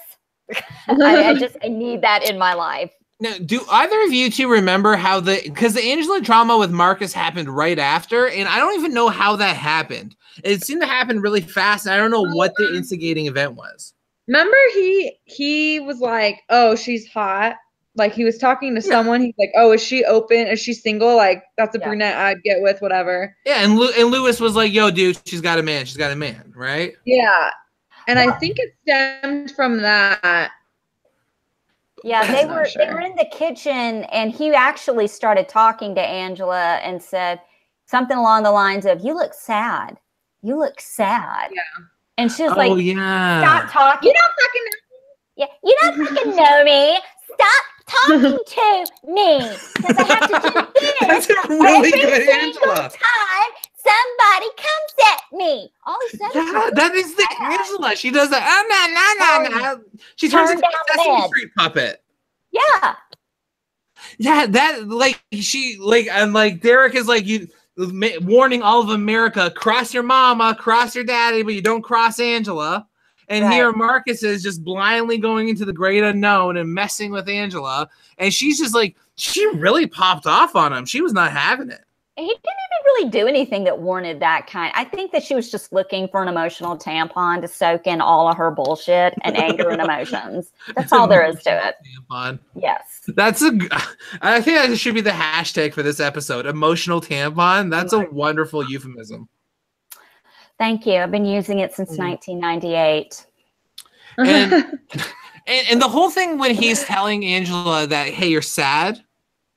I need that in my life. Now, do either of you two remember how because the Angela drama with Marcus happened right after, and I don't even know how that happened. It seemed to happen really fast, and I don't know what the instigating event was. Remember, he was like, "Oh, she's hot." Like he was talking to someone. He's like, "Oh, is she open? Is she single? Like that's a brunette I'd get with, whatever." Yeah, and Lewis was like, "Yo, dude, she's got a man. She's got a man, right?" Yeah, and I think it stemmed from that. Yeah, they were in the kitchen, and he actually started talking to Angela and said something along the lines of, "You look sad. You look sad." Yeah. And she was like, yeah. "Stop talking. You don't fucking know me. Yeah, you don't fucking know me. Stop talking to me. Because I have to do this That's a really good every Angela. single time somebody comes at me." All he said Yeah, that is the Angela. She does that. No. She turns into a Sesame Street puppet. Yeah. Yeah, that and Derek is like warning all of America: cross your mama, cross your daddy, but you don't cross Angela. And here Marcus is just blindly going into the great unknown and messing with Angela, and she's just like, she really popped off on him. She was not having it. He didn't even really do anything that warranted that kind. I think that she was just looking for an emotional tampon to soak in all of her bullshit and anger and emotions. That's all there is to it. Tampon. Yes. I think that should be the hashtag for this episode. Emotional tampon. That's a wonderful euphemism. Thank you. I've been using it since 1998. And the whole thing when he's telling Angela that, hey, you're sad,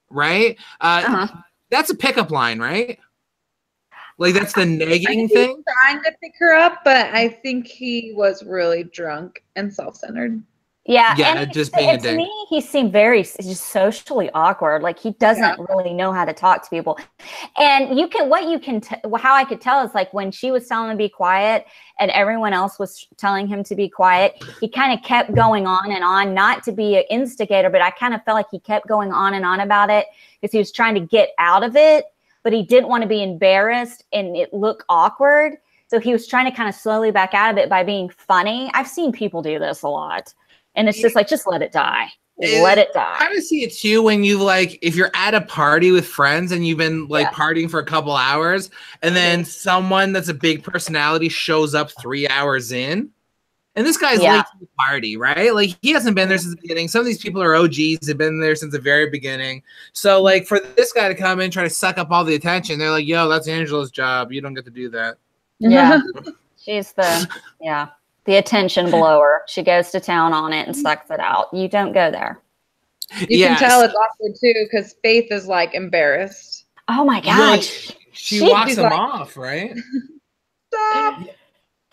right? That's a pickup line, right? Like that's the nagging thing. He's trying to pick her up, but I think he was really drunk and self-centered. Yeah, and just being a dick. To me, he seemed very just socially awkward. Like he doesn't really know how to talk to people. And how I could tell is like when she was telling him to be quiet and everyone else was telling him to be quiet, he kind of kept going on and on, not to be an instigator, but I kind of felt like he kept going on and on about it because he was trying to get out of it, but he didn't want to be embarrassed and it looked awkward. So he was trying to kind of slowly back out of it by being funny. I've seen people do this a lot. And it's just like, just let it die. Let it die. I kind of see it too when you if you're at a party with friends and you've been partying for a couple hours and then someone that's a big personality shows up 3 hours in. And this guy's late to the party, right? Like he hasn't been there since the beginning. Some of these people are OGs. They've been there since the very beginning. So like for this guy to come in and try to suck up all the attention, they're like, yo, that's Angela's job. You don't get to do that. Yeah. She's the attention blower. She goes to town on it and sucks it out. You don't go there. You can tell it's awkward too because Faith is like embarrassed. Oh my gosh. She walks him off, right? Stop.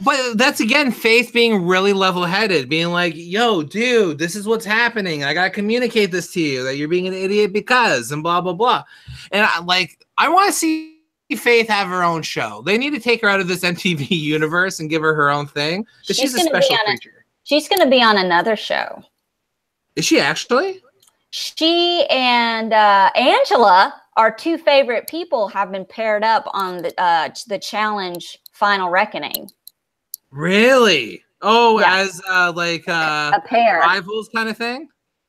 But that's again Faith being really level-headed, being like, yo, dude, this is what's happening. I gotta communicate this to you that you're being an idiot because and blah blah blah. And I want to see Faith have her own show. They need to take her out of this MTV universe and give her own thing because she's a special creature. She's going to be on another show. Is she actually? She and Angela, our two favorite people, have been paired up on the Challenge Final Reckoning. Really? Oh, as a pair, rivals kind of thing.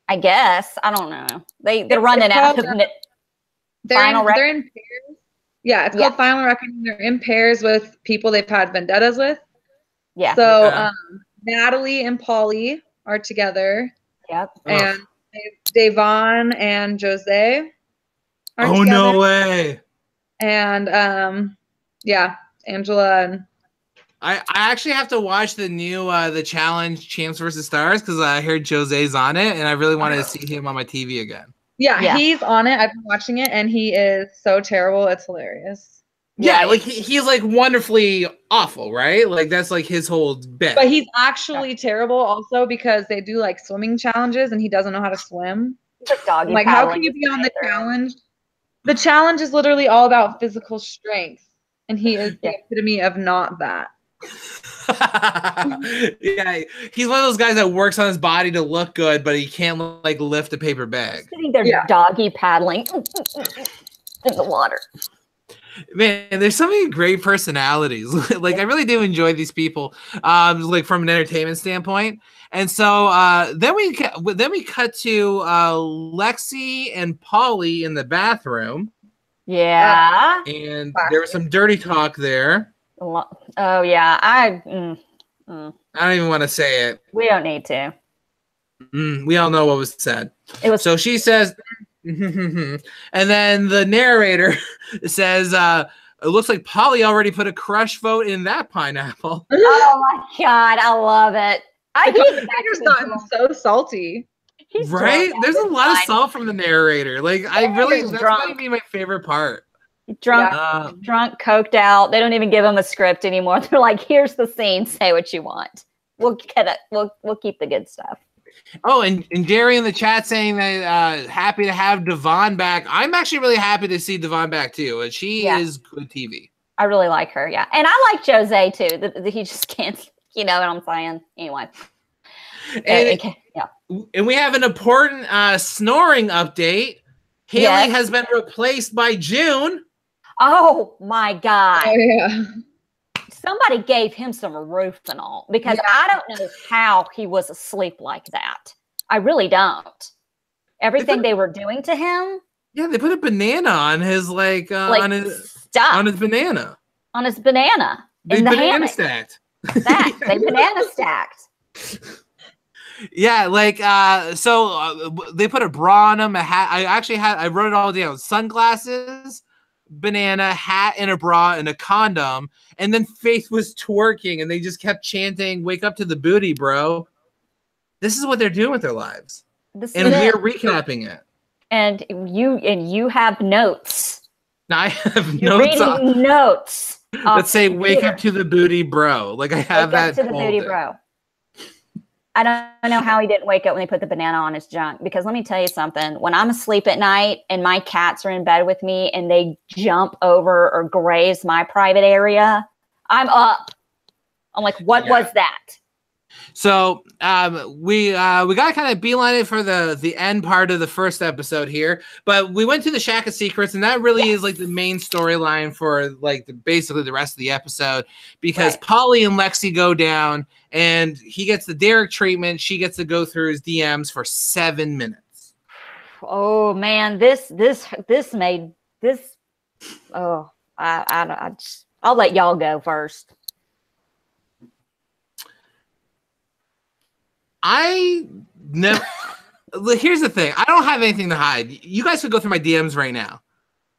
I guess. I don't know. They're running out of Final Reckoning. They're in pairs. Yeah, it's called Final Reckoning. They're in pairs with people they've had vendettas with. Yeah. So Natalie and Polly are together. Yep. And Devon and Jose are together. Oh, no way. And Angela and I actually have to watch the new the Challenge Champs versus Stars because I heard Jose's on it and I really wanted to see him on my TV again. Yeah, he's on it. I've been watching it, and he is so terrible. It's hilarious. Yeah, like he's like wonderfully awful, right? Like that's like his whole bit. But he's actually terrible also because they do like swimming challenges, and he doesn't know how to swim. Like how can you be on the challenge? The challenge is literally all about physical strength, and he is the epitome of not that. Yeah, he's one of those guys that works on his body to look good, but he can't like lift a paper bag. Sitting there doggy paddling in the water. Man, there's so many great personalities. Like I really do enjoy these people, like from an entertainment standpoint. And so then we cut to Lexi and Polly in the bathroom. Yeah. And there was some dirty talk there. Oh yeah, I don't even want to say it. We don't need to. We all know what was said. It was. So she says, and then the narrator says, "It looks like Polly already put a crush vote in that pineapple." Oh my God, I love it. He's gotten so salty. He's right? There's a lot of salt from the narrator. Like that's drunk. might be my favorite part. Drunk, coked out. They don't even give him a script anymore. They're like, "Here's the scene. Say what you want. We'll get it. We'll keep the good stuff." Oh, and Jerry in the chat saying that happy to have Devon back. I'm actually really happy to see Devon back too. And she is good TV. I really like her. Yeah, and I like Jose too. He just can't. You know what I'm saying? Anyway. And we have an important snoring update. Haley has been replaced by June. Oh my God. Oh, yeah. Somebody gave him some Rufinol because I don't know how he was asleep like that. I really don't. Everything they were doing to him. Yeah, they put a banana on his on his banana. On his banana. They banana stacked. They banana stacked. Yeah, so they put a bra on him, a hat. I wrote it all down: sunglasses, banana, hat, and a bra, and a condom. And then Faith was twerking, and they just kept chanting, "Wake up to the booty, bro." This is what they're doing with their lives, and we're recapping it. And you have notes. Now I have You're reading notes. Let's say, "Wake up to the booty, bro." Like I have that. Wake up to the booty, bro. I don't know how he didn't wake up when they put the banana on his junk, because let me tell you something. When I'm asleep at night and my cats are in bed with me and they jump over or graze my private area, I'm up. I'm like, what was that? So we got to kind of beeline it for the end part of the first episode here, but we went to the Shack of Secrets, and that really is like the main storyline for basically the rest of the episode, because Polly and Lexi go down, and he gets the Derek treatment. She gets to go through his DMs for 7 minutes. Oh man, this made this. Oh, I'll let y'all go first. Here's the thing. I don't have anything to hide. You guys could go through my DMs right now.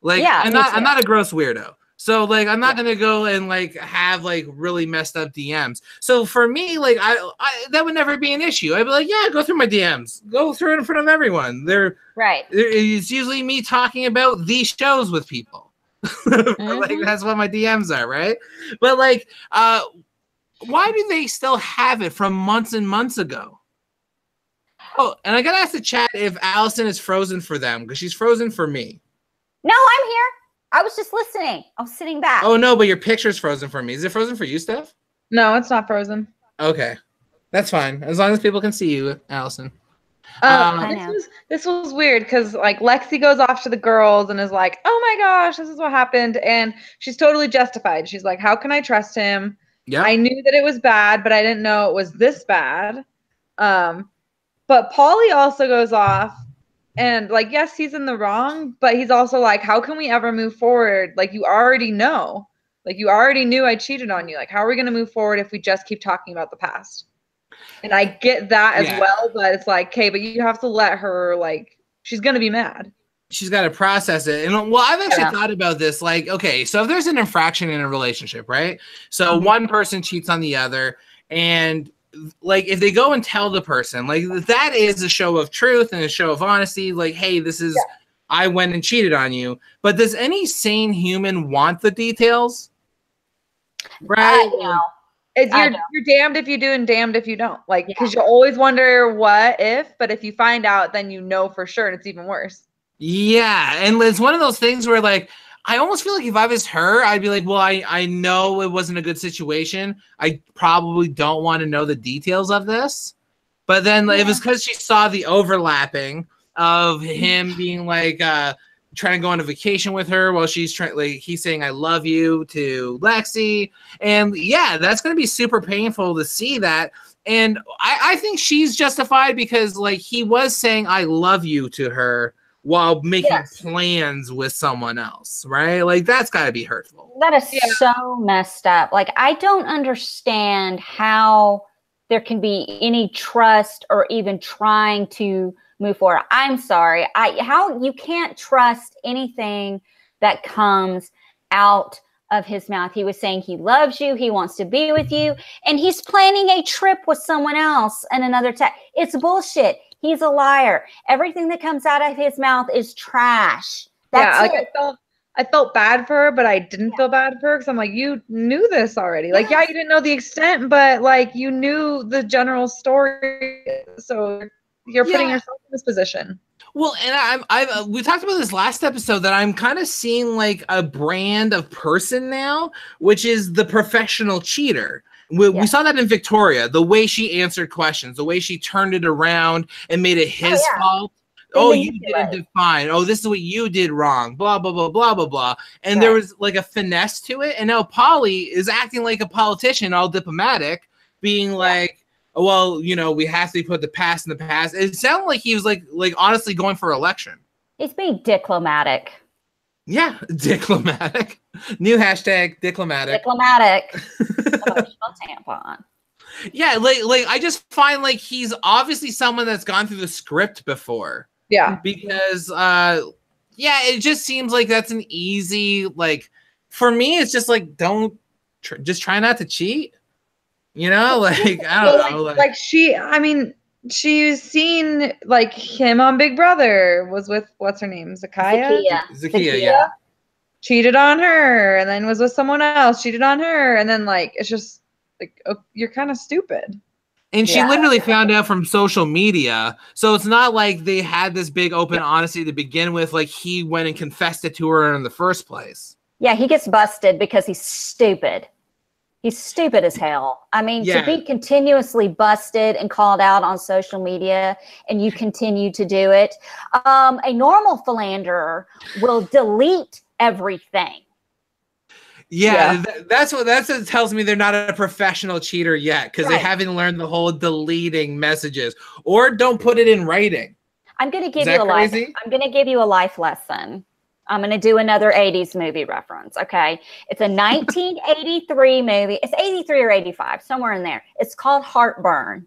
I'm not a gross weirdo. So I'm not gonna go and have really messed up DMs. So for me, I that would never be an issue. I'd be like, yeah, go through my DMs. Go through it in front of everyone. It's usually me talking about these shows with people. That's what my DMs are, right? But why do they still have it from months and months ago? Oh, and I gotta ask the chat if Allison is frozen for them, because she's frozen for me. No, I'm here. I was just listening. I was sitting back. Oh no, but your picture's frozen for me. Is it frozen for you, Steph? No, it's not frozen. Okay, that's fine. As long as people can see you, Allison. This was weird because Lexi goes off to the girls and is like, "Oh my gosh, this is what happened," and she's totally justified. She's like, "How can I trust him? Yeah, I knew that it was bad, but I didn't know it was this bad." But Paulie also goes off and yes, he's in the wrong, but he's also like, how can we ever move forward? You already know, you already knew I cheated on you. How are we going to move forward if we just keep talking about the past? And I get that as well, but it's okay, but you have to let her, she's going to be mad. She's got to process it. And I've actually thought about this. Okay, so if there's an infraction in a relationship, right? So one person cheats on the other, and if they go and tell the person, that is a show of truth and a show of honesty. Hey, this is, I went and cheated on you. But does any sane human want the details? Right? No. You're damned if you do and damned if you don't. Because you always wonder what if, but if you find out, then you know for sure, and it's even worse. Yeah, and it's one of those things where I almost feel like if I was her, I'd be like, well, I know it wasn't a good situation. I probably don't want to know the details of this. But then it was because she saw the overlapping of him being trying to go on a vacation with her while she's trying, like, he's saying I love you to Lexi. And yeah, that's going to be super painful to see that. And I think she's justified because, like, he was saying I love you to her while making plans with someone else, right? Like, that's got to be hurtful. That is so messed up. Like, I don't understand how there can be any trust or even trying to move forward. I'm sorry. How you can't trust anything that comes out of his mouth. He was saying he loves you, he wants to be with you, and he's planning a trip with someone else and another it's bullshit. He's a liar. Everything that comes out of his mouth is trash. That's it. I felt bad for her, but I didn't feel bad for her because I'm like, you knew this already. Like, yeah, you didn't know the extent, but like you knew the general story. So you're putting yourself in this position. Well, and we talked about this last episode that I'm kind of seeing like a brand of person now, which is the professional cheater. We saw that in Victoria, the way she answered questions, the way she turned it around and made it his fault. Oh, you didn't define. Oh, this is what you did wrong. Blah, blah, blah, blah, blah, blah. And there was like a finesse to it. And now Polly is acting like a politician, all diplomatic, being like, well, you know, we have to put the past in the past. It sounded like he was like honestly going for election. He's being diplomatic. Yeah, diplomatic. New hashtag diplomatic. Diplomatic. Emotional tampon. Yeah, like I just find like he's obviously someone that's gone through the script before. Yeah. Because it just seems like that's an easy, like, for me it's just like just try not to cheat. You know, like I don't know. Like she's seen like him on Big Brother was with what's her name? Zakiya, yeah. Cheated on her and then was with someone else, cheated on her, and then like it's just like you're kind of stupid. And she literally found out from social media. So it's not like they had this big open honesty to begin with. Like he went and confessed it to her in the first place. Yeah, he gets busted because he's stupid. He's stupid as hell. I mean, to be continuously busted and called out on social media and you continue to do it. A normal philanderer will delete everything. Yeah. That's what tells me they're not a professional cheater yet because they haven't learned the whole deleting messages or don't put it in writing. I'm going to give you I'm going to give you a life lesson. I'm going to do another 80s movie reference, okay? It's a 1983 movie. It's 83 or 85, somewhere in there. It's called Heartburn,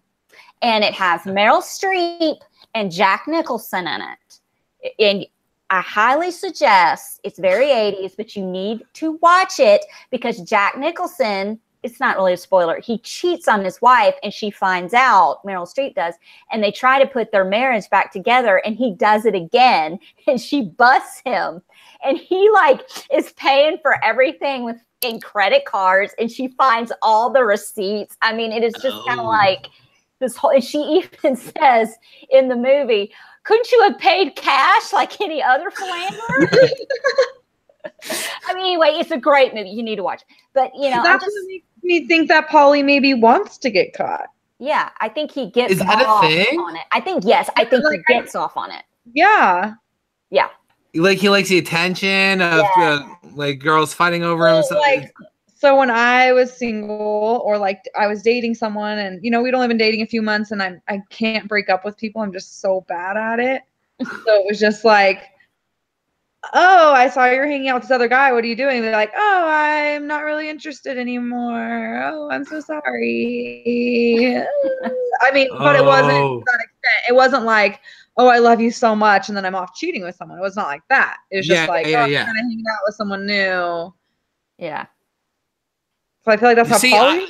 and it has Meryl Streep and Jack Nicholson in it. And I highly suggest, it's very 80s, but you need to watch it because Jack Nicholson, it's not really a spoiler, he cheats on his wife and she finds out, Meryl Streep does, and they try to put their marriage back together and he does it again and she busts him. And he like is paying for everything in credit cards and she finds all the receipts. I mean, it is just kind of like this whole, and she even says in the movie, couldn't you have paid cash like any other philanderer? I mean, anyway, it's a great movie. You need to watch it. But, you know, that's what makes me think that Paulie maybe wants to get caught. Yeah, I think he gets off on it. I think, yes, I think he gets off on it. Yeah. Yeah. Like he likes the attention of like girls fighting over him. So when I was single or like I was dating someone and, you know, we'd only been dating a few months and I can't break up with people. I'm just so bad at it. So it was just like, oh, I saw you're hanging out with this other guy. What are you doing? They're like, oh, I'm not really interested anymore. Oh, I'm so sorry. I mean, but it wasn't to that extent. It wasn't like, oh, I love you so much, and then I'm off cheating with someone. It was not like that. It was just like, I'm kind of hanging out with someone new. Yeah. So I feel like that's how Paulie.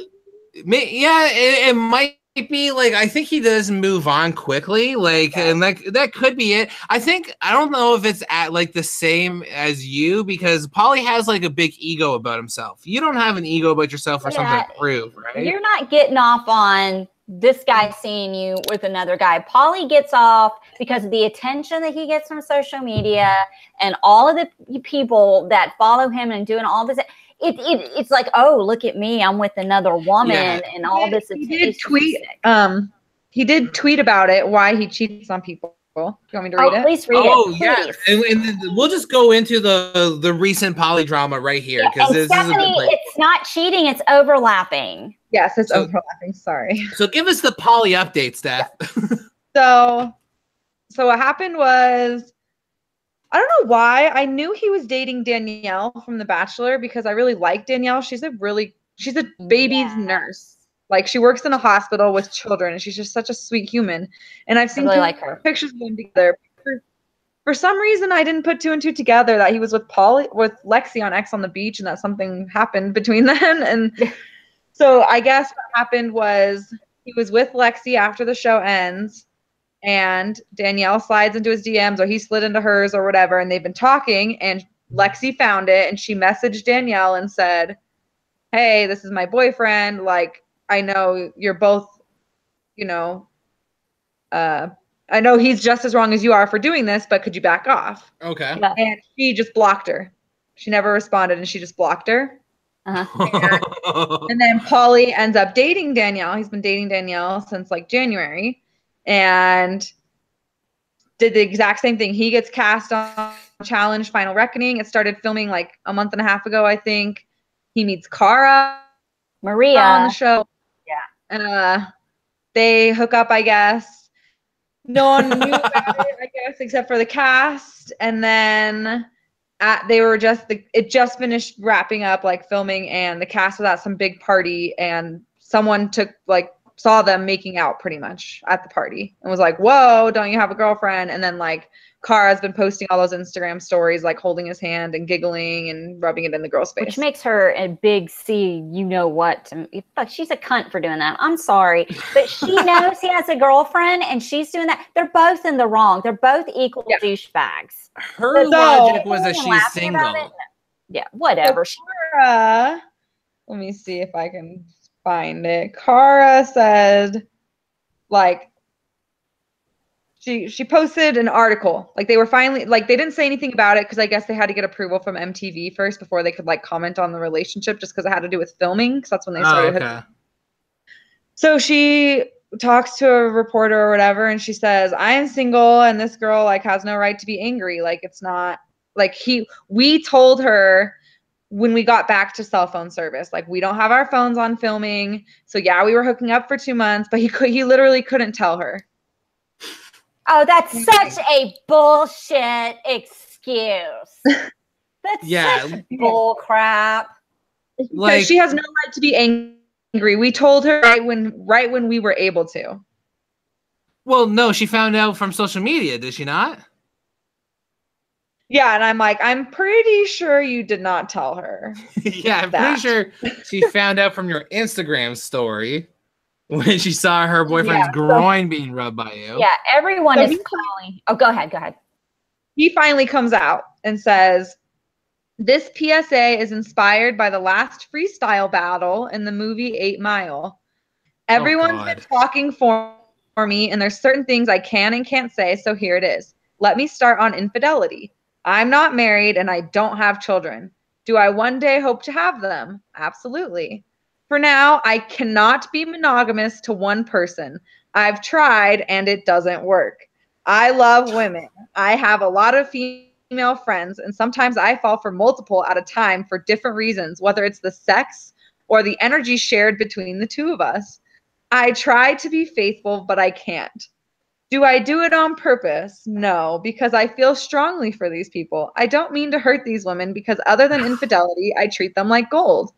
It might be like I think he does move on quickly, like, and that could be it. I don't know if it's at like the same as you because Paulie has like a big ego about himself. You don't have an ego about yourself or something to prove, right? You're not getting off on this guy seeing you with another guy. Paulie gets off because of the attention that he gets from social media and all of the people that follow him and doing all this. It's like, oh, look at me, I'm with another woman and all this. He did tweet. He did tweet about it, why he cheats on people. You want me to read it? Please read it. Yeah, and we'll just go into the recent poly drama right here because this Stephanie, is it's not cheating; it's overlapping. Yes, it's overlapping. Sorry. So give us the poly update, Steph. So what happened was, I don't know why I knew he was dating Danielle from The Bachelor because I really like Danielle. She's a baby's nurse. Like, she works in a hospital with children, and she's just such a sweet human. And I've seen like her pictures of them together. For some reason, I didn't put two and two together that he was with Lexi on X on the Beach, and that something happened between them. And so I guess what happened was he was with Lexi after the show ends, and Danielle slides into his DMs, or he slid into hers or whatever, and they've been talking, and Lexi found it, and she messaged Danielle and said, hey, this is my boyfriend. Like, I know you're both, I know he's just as wrong as you are for doing this, but could you back off? Okay. Yeah. And she just blocked her. She never responded, and she just blocked her. And then Paulie ends up dating Danielle. He's been dating Danielle since like January, and did the exact same thing. He gets cast on Challenge Final Reckoning. It started filming like a month and a half ago, I think. He meets Maria on the show. Yeah. And they hook up, I guess. No one knew about it, I guess, except for the cast. And then it just finished wrapping up, like, filming, and the cast was at some big party, and someone saw them making out pretty much at the party and was like, whoa, don't you have a girlfriend? And then, like, Kara's been posting all those Instagram stories, like, holding his hand and giggling and rubbing it in the girl's face. Which makes her a big C, you-know-what. Fuck, she's a cunt for doing that. I'm sorry. But she knows he has a girlfriend, and she's doing that. They're both in the wrong. They're both equal douchebags. Her logic was that she's single. Yeah, whatever. Kara, let me see if I can find it. Kara said, like, she posted an article. Like, they were finally, like, they didn't say anything about it because I guess they had to get approval from MTV first before they could, like, comment on the relationship, just because it had to do with filming, because that's when they started. Okay. So she talks to a reporter or whatever, and she says, I am single, and this girl, like, has no right to be angry. Like, it's not, like, we told her when we got back to cell phone service, like, we don't have our phones on filming. So yeah, we were hooking up for 2 months, but he literally couldn't tell her. Oh, that's such a bullshit excuse. That's such bull crap. Like, she has no right to be angry. We told her right when we were able to. Well, no, she found out from social media, did she not? Yeah, and I'm like, I'm pretty sure you did not tell her. Yeah, I'm pretty sure she found out from your Instagram story when she saw her boyfriend's groin being rubbed by you. Yeah, everyone is calling. Oh, go ahead. He finally comes out and says, this PSA is inspired by the last freestyle battle in the movie 8 Mile. Everyone's been talking for me, and there's certain things I can and can't say, so here it is. Let me start on infidelity. I'm not married and I don't have children. Do I one day hope to have them? Absolutely. For now, I cannot be monogamous to one person. I've tried and it doesn't work. I love women. I have a lot of female friends, and sometimes I fall for multiple at a time for different reasons, whether it's the sex or the energy shared between the two of us. I try to be faithful, but I can't. Do I do it on purpose? No, because I feel strongly for these people. I don't mean to hurt these women because other than infidelity, I treat them like gold.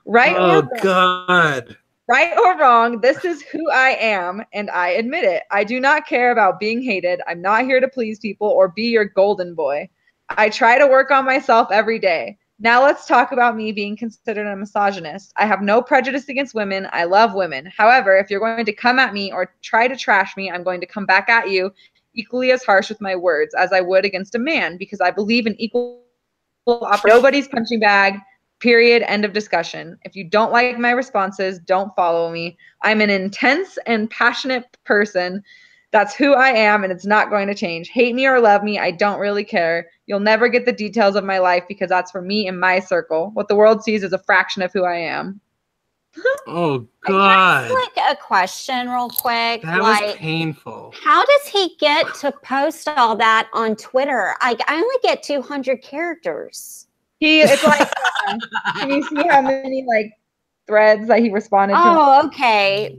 Right or wrong, God. Right or wrong, this is who I am, and I admit it. I do not care about being hated. I'm not here to please people or be your golden boy. I try to work on myself every day. Now let's talk about me being considered a misogynist. I have no prejudice against women. I love women. However, if you're going to come at me or try to trash me, I'm going to come back at you equally as harsh with my words as I would against a man, because I believe in equal opportunity. Nobody's punching bag, period, end of discussion. If you don't like my responses, don't follow me. I'm an intense and passionate person. That's who I am, and it's not going to change. Hate me or love me, I don't really care. You'll never get the details of my life because that's for me and my circle. What the world sees is a fraction of who I am. Oh Can God, I ask, like, a question real quick? that was painful. How does he get to post all that on Twitter? I only get 200 characters. It's like, can you see how many like threads that he responded to? Oh, okay.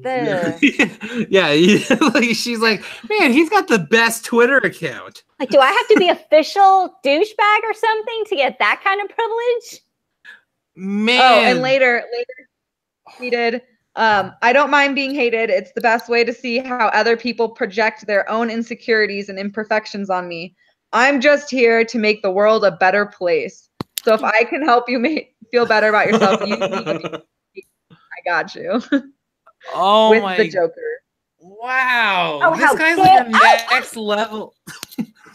Yeah, like she's like, man, he's got the best Twitter account. Like, do I have to be official douchebag or something to get that kind of privilege? Man. Oh, and later tweeted, I don't mind being hated. It's the best way to see how other people project their own insecurities and imperfections on me. I'm just here to make the world a better place. So if I can help you feel better about yourself, I got you. Oh with my the Joker. Wow. Oh, this guy's like a next level.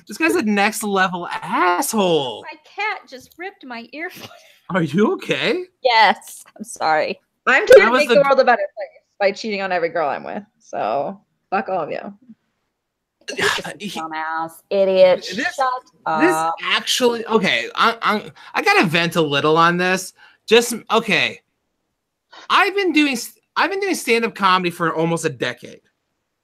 This guy's a next level asshole. My cat just ripped my earphone. Are you okay? Yes. I'm sorry. I'm trying to make the world a better place by cheating on every girl I'm with. So fuck all of you. Dumbass idiot. Shut up. This actually okay. I gotta vent a little on this. Just okay. I've been doing stand-up comedy for almost a decade,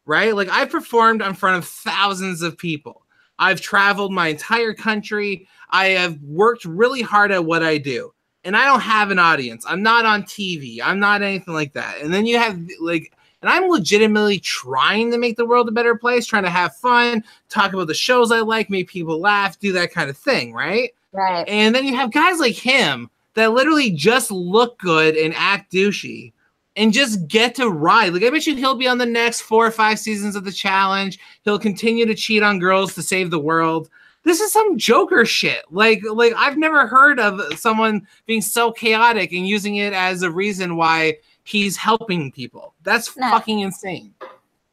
right? Like I've performed in front of thousands of people. I've traveled my entire country. I have worked really hard at what I do. And I don't have an audience. I'm not on TV. I'm not anything like that. And then you have like, and I'm legitimately trying to make the world a better place, trying to have fun, talk about the shows I like, make people laugh, do that kind of thing, right? Right. And then you have guys like him that literally just look good and act douchey and just get to ride. Like I bet you he'll be on the next 4 or 5 seasons of the challenge. He'll continue to cheat on girls to save the world. This is some Joker shit. Like I've never heard of someone being so chaotic and using it as a reason why he's helping people. That's fucking insane.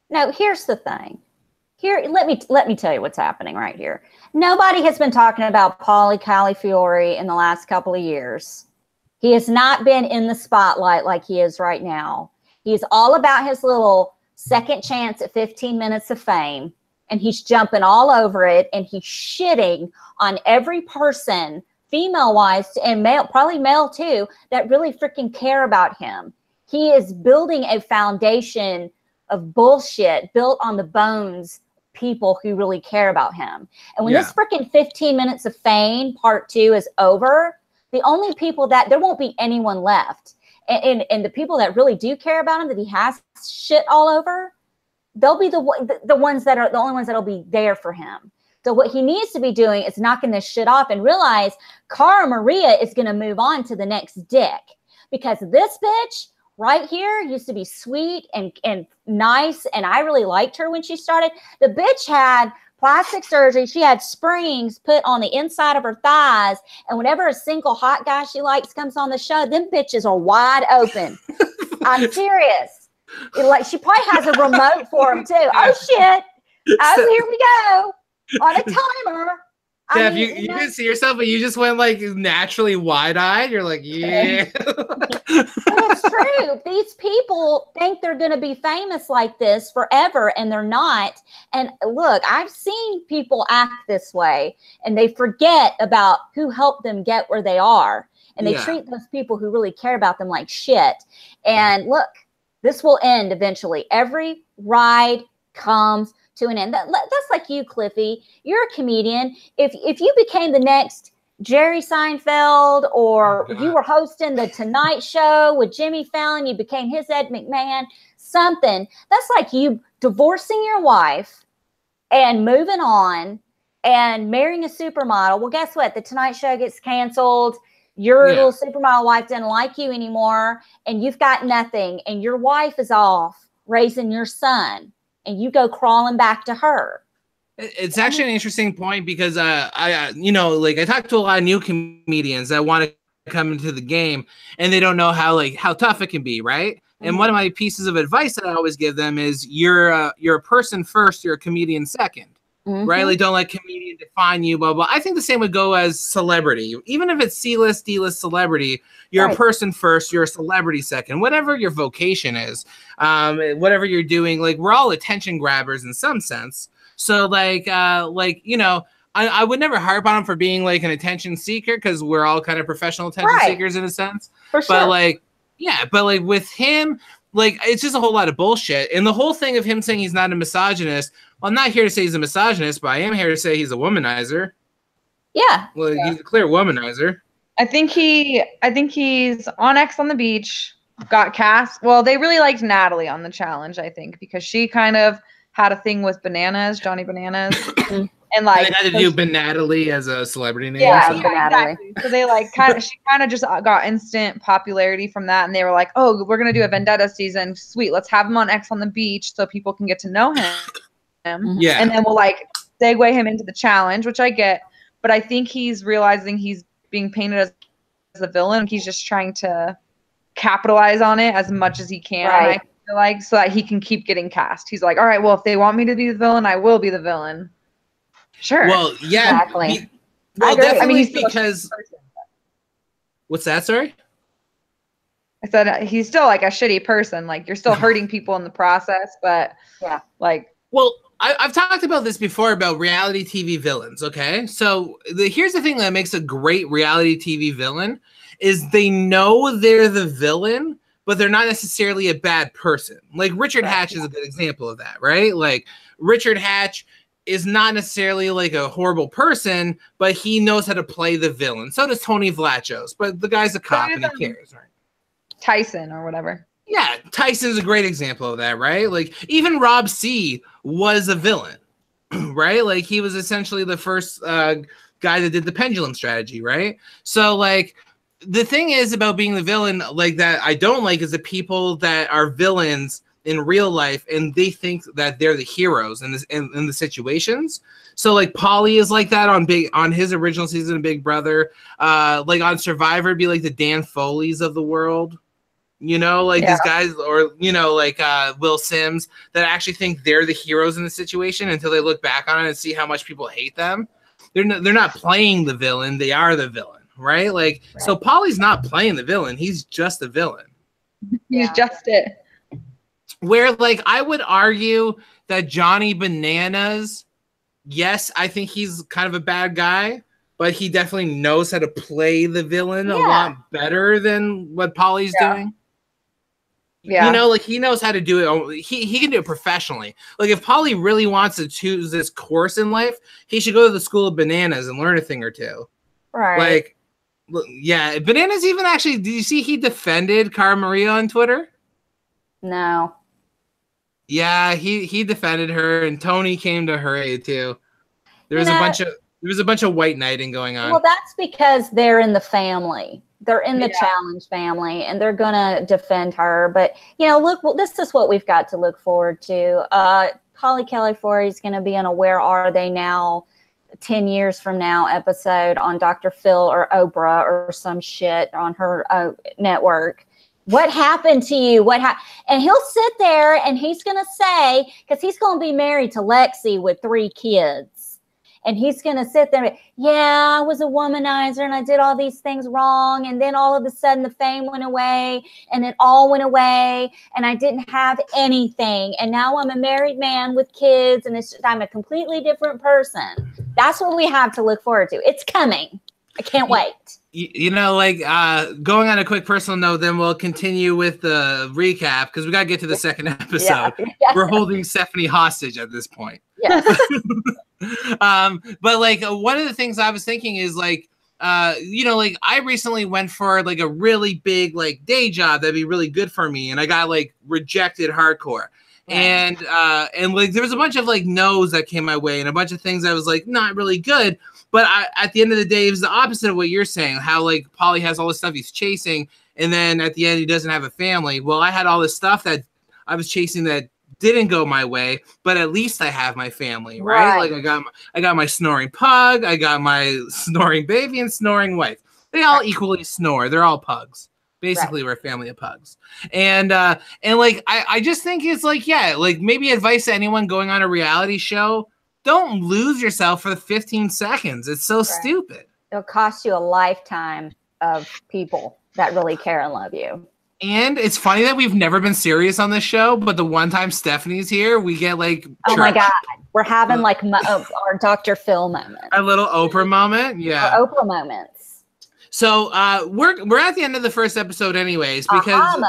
No, here's the thing. Here, let me tell you what's happening right here. Nobody has been talking about Paulie Califiore in the last couple of years. He has not been in the spotlight like he is right now. He's all about his little second chance at 15 minutes of fame. And he's jumping all over it, and he's shitting on every person, female-wise and male, probably male too, that really freaking care about him. He is building a foundation of bullshit built on the bones of people who really care about him. And when this freaking 15 minutes of fame part 2 is over, the only people that there won't be anyone left. And the people that really do care about him, that he has shit all over, they'll be the ones that are the only ones that'll be there for him. So what he needs to be doing is knocking this shit off and realize Cara Maria is going to move on to the next dick, because this bitch right here used to be sweet and nice. And I really liked her when she started. The bitch had plastic surgery. She had springs put on the inside of her thighs. And whenever a single hot guy she likes comes on the show, them bitches are wide open. I'm serious. Like she probably has a remote for him too. Oh shit! Oh, here we go on a timer. Steph, you can see yourself, but you just went like naturally wide-eyed. You're like, yeah. It's true. These people think they're going to be famous like this forever, and they're not. And look, I've seen people act this way, and they forget about who helped them get where they are, and they treat those people who really care about them like shit. And look. This will end eventually. Every ride comes to an end. That's like you, Cliffy. You're a comedian. If you became the next Jerry Seinfeld, or you were hosting the Tonight Show with Jimmy Fallon, you became his Ed McMahon, something. That's like you divorcing your wife and moving on and marrying a supermodel. Well, guess what? The Tonight Show gets canceled. Your little supermodel wife doesn't like you anymore, and you've got nothing, and your wife is off raising your son, and you go crawling back to her. It's actually an interesting point, because I talk to a lot of new comedians that want to come into the game, and they don't know how tough it can be, right? And one of my pieces of advice that I always give them is you're a person first, you're a comedian second. Right? Like, don't let comedian define you, blah, blah. I think the same would go as celebrity. Even if it's C-list, D-list celebrity, you're a person first, you're a celebrity second. Whatever your vocation is, whatever you're doing, like, we're all attention grabbers in some sense. So, I would never harp on him for being, like, an attention seeker, because we're all kind of professional attention seekers in a sense. For sure. But, Yeah, but like with him, like it's just a whole lot of bullshit. And the whole thing of him saying he's not a misogynist, well, I'm not here to say he's a misogynist, but I am here to say he's a womanizer. Yeah. Well, he's a clear womanizer. I think he's on X on the Beach, got cast. Well, they really liked Natalie on the challenge, I think, because she kind of had a thing with Bananas, Johnny Bananas. And like, I had to do Natalie as a celebrity name. Yeah, so. exactly. So they like she kind of just got instant popularity from that, and they were like, "Oh, we're gonna do a Vendetta season. Sweet, let's have him on X on the Beach so people can get to know him. Yeah, and then we'll like segue him into the challenge, which I get, but I think he's realizing he's being painted as a villain. He's just trying to capitalize on it as much as he can. Right. I feel like so that he can keep getting cast. He's like, all right, well, if they want me to be the villain, I will be the villain. Sure. Well, yeah. Exactly. Definitely I mean, he's because. What's that? Sorry. I said he's still like a shitty person. Like you're still hurting people in the process, but yeah, like. Well, I've talked about this before about reality TV villains. Okay, so here's the thing that makes a great reality TV villain is they know they're the villain, but they're not necessarily a bad person. Like Richard Hatch is a good example of that, right? Like Richard Hatch is not necessarily like a horrible person, but he knows how to play the villain. So does Tony Vlachos, but the guy's a cop and he cares, right? Tyson or whatever. Yeah, Tyson's a great example of that, right? Like even Rob C was a villain, right? Like he was essentially the first guy that did the pendulum strategy, right? So like the thing is about being the villain, like that I don't like is the people that are villains in real life and they think that they're the heroes in the situations. So like Pauly is like that on his original season of Big Brother. Like on Survivor, it'd be like the Dan Foleys of the world. You know, like these guys, or you know, like Will Sims, that actually think they're the heroes in the situation until they look back on it and see how much people hate them. They're not playing the villain; they are the villain, right? Like, so Pauly's not playing the villain; he's just the villain. He's just it. Where, like, I would argue that Johnny Bananas, yes, I think he's kind of a bad guy, but he definitely knows how to play the villain a lot better than what Pauly's doing. Yeah. You know, like he knows how to do it. He can do it professionally. Like if Pauly really wants to choose this course in life, he should go to the School of Bananas and learn a thing or two. Right. Like, yeah, Bananas even actually, did you see he defended Cara Maria on Twitter? No. Yeah, he defended her and Tony came to her aid too. There was a bunch of white knighting going on. Well, that's because they're in the family. They're in the challenge family, and they're gonna defend her. But you know, look, this is what we've got to look forward to. Polly Kelly Flory is going to be on a "Where Are They Now?" 10 years from now episode on Dr. Phil or Oprah or some shit on her network. What happened to you? And he'll sit there and he's going to say, because he's going to be married to Lexi with 3 kids. And he's going to sit there, yeah, I was a womanizer and I did all these things wrong. And then all of a sudden the fame went away and it all went away and I didn't have anything. And now I'm a married man with kids and I'm a completely different person. That's what we have to look forward to. It's coming. I can't wait. You know, like going on a quick personal note, then we'll continue with the recap because we got to get to the second episode. Yeah. We're holding Stephanie hostage at this point. Yes. But like one of the things I was thinking is like, you know, like I recently went for like a really big like day job that'd be really good for me, and I got like rejected hardcore. Right. And like there was a bunch of like no's that came my way and a bunch of things I was like not really good. But at the end of the day, it was the opposite of what you're saying, how like Pauly has all this stuff he's chasing, and then at the end he doesn't have a family. Well, I had all this stuff that I was chasing that didn't go my way, but at least I have my family, right? Like I got my snoring pug, I got my snoring baby and snoring wife. They all equally snore. They're all pugs. Basically, we're a family of pugs. And like I just think it's like, yeah, like maybe advice to anyone going on a reality show. Don't lose yourself for 15 seconds. It's so stupid. It'll cost you a lifetime of people that really care and love you. And it's funny that we've never been serious on this show, but the one time Stephanie's here, we get like, oh my God, we're having like our Dr. Phil moment. A little Oprah moment. Yeah. Our Oprah moments. So we're at the end of the first episode anyways, because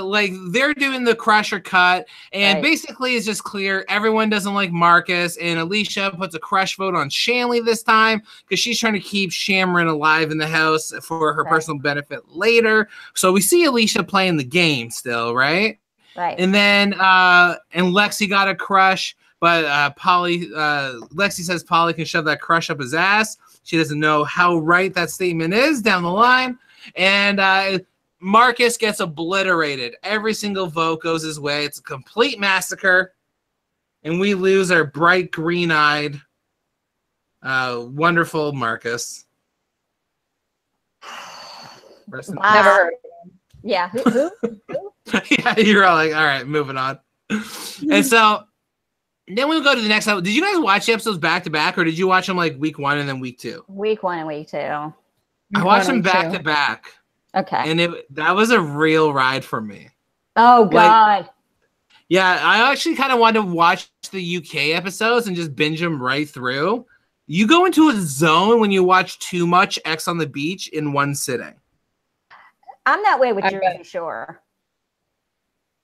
like they're doing the crusher cut, and basically it's just clear everyone doesn't like Marcus, and Alicia puts a crush vote on Shanley this time because she's trying to keep Shamron alive in the house for her personal benefit later. So we see Alicia playing the game still, right? Right. And then and Lexi got a crush, but Lexi says Polly can shove that crush up his ass. She doesn't know how right that statement is down the line. And Marcus gets obliterated. Every single vote goes his way. It's a complete massacre. And we lose our bright, green-eyed, wonderful Marcus. Never heard of him. Yeah. Who? Yeah, you're all like, all right, moving on. And so then we'll go to the next episode. Did you guys watch the episodes back to back, or did you watch them like week 1 and then week 2? Week 1 and week 2. I watched them back to back. Okay. And that was a real ride for me. Oh, God. Like, yeah, I actually kind of wanted to watch the UK episodes and just binge them right through. You go into a zone when you watch too much X on the Beach in one sitting. I'm that way with Jersey Shore.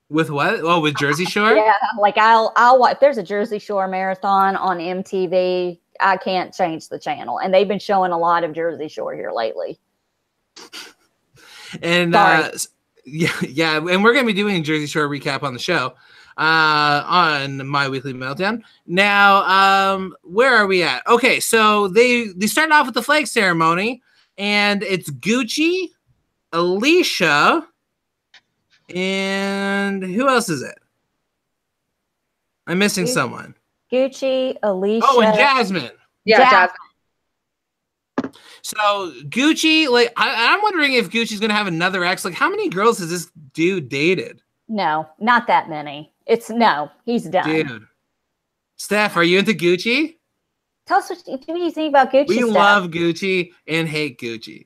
With what? Oh, with Jersey Shore? Yeah, like I'll watch. If there's a Jersey Shore marathon on MTV, I can't change the channel. And they've been showing a lot of Jersey Shore here lately. And yeah, and we're gonna be doing a Jersey Shore recap on the show on My Weekly Meltdown. Now, where are we at? Okay, so they started off with the flag ceremony, and it's Gucci, Alicia, and who else is it? I'm missing someone. Gucci, Alicia. Oh, and Jasmine. Yeah, Jasmine. So Gucci, like, I'm wondering if Gucci's gonna have another ex. Like, how many girls has this dude dated? No, not that many. He's done. Dude, Steph, are you into Gucci? Tell us what you think about Gucci. We love Gucci and hate Gucci.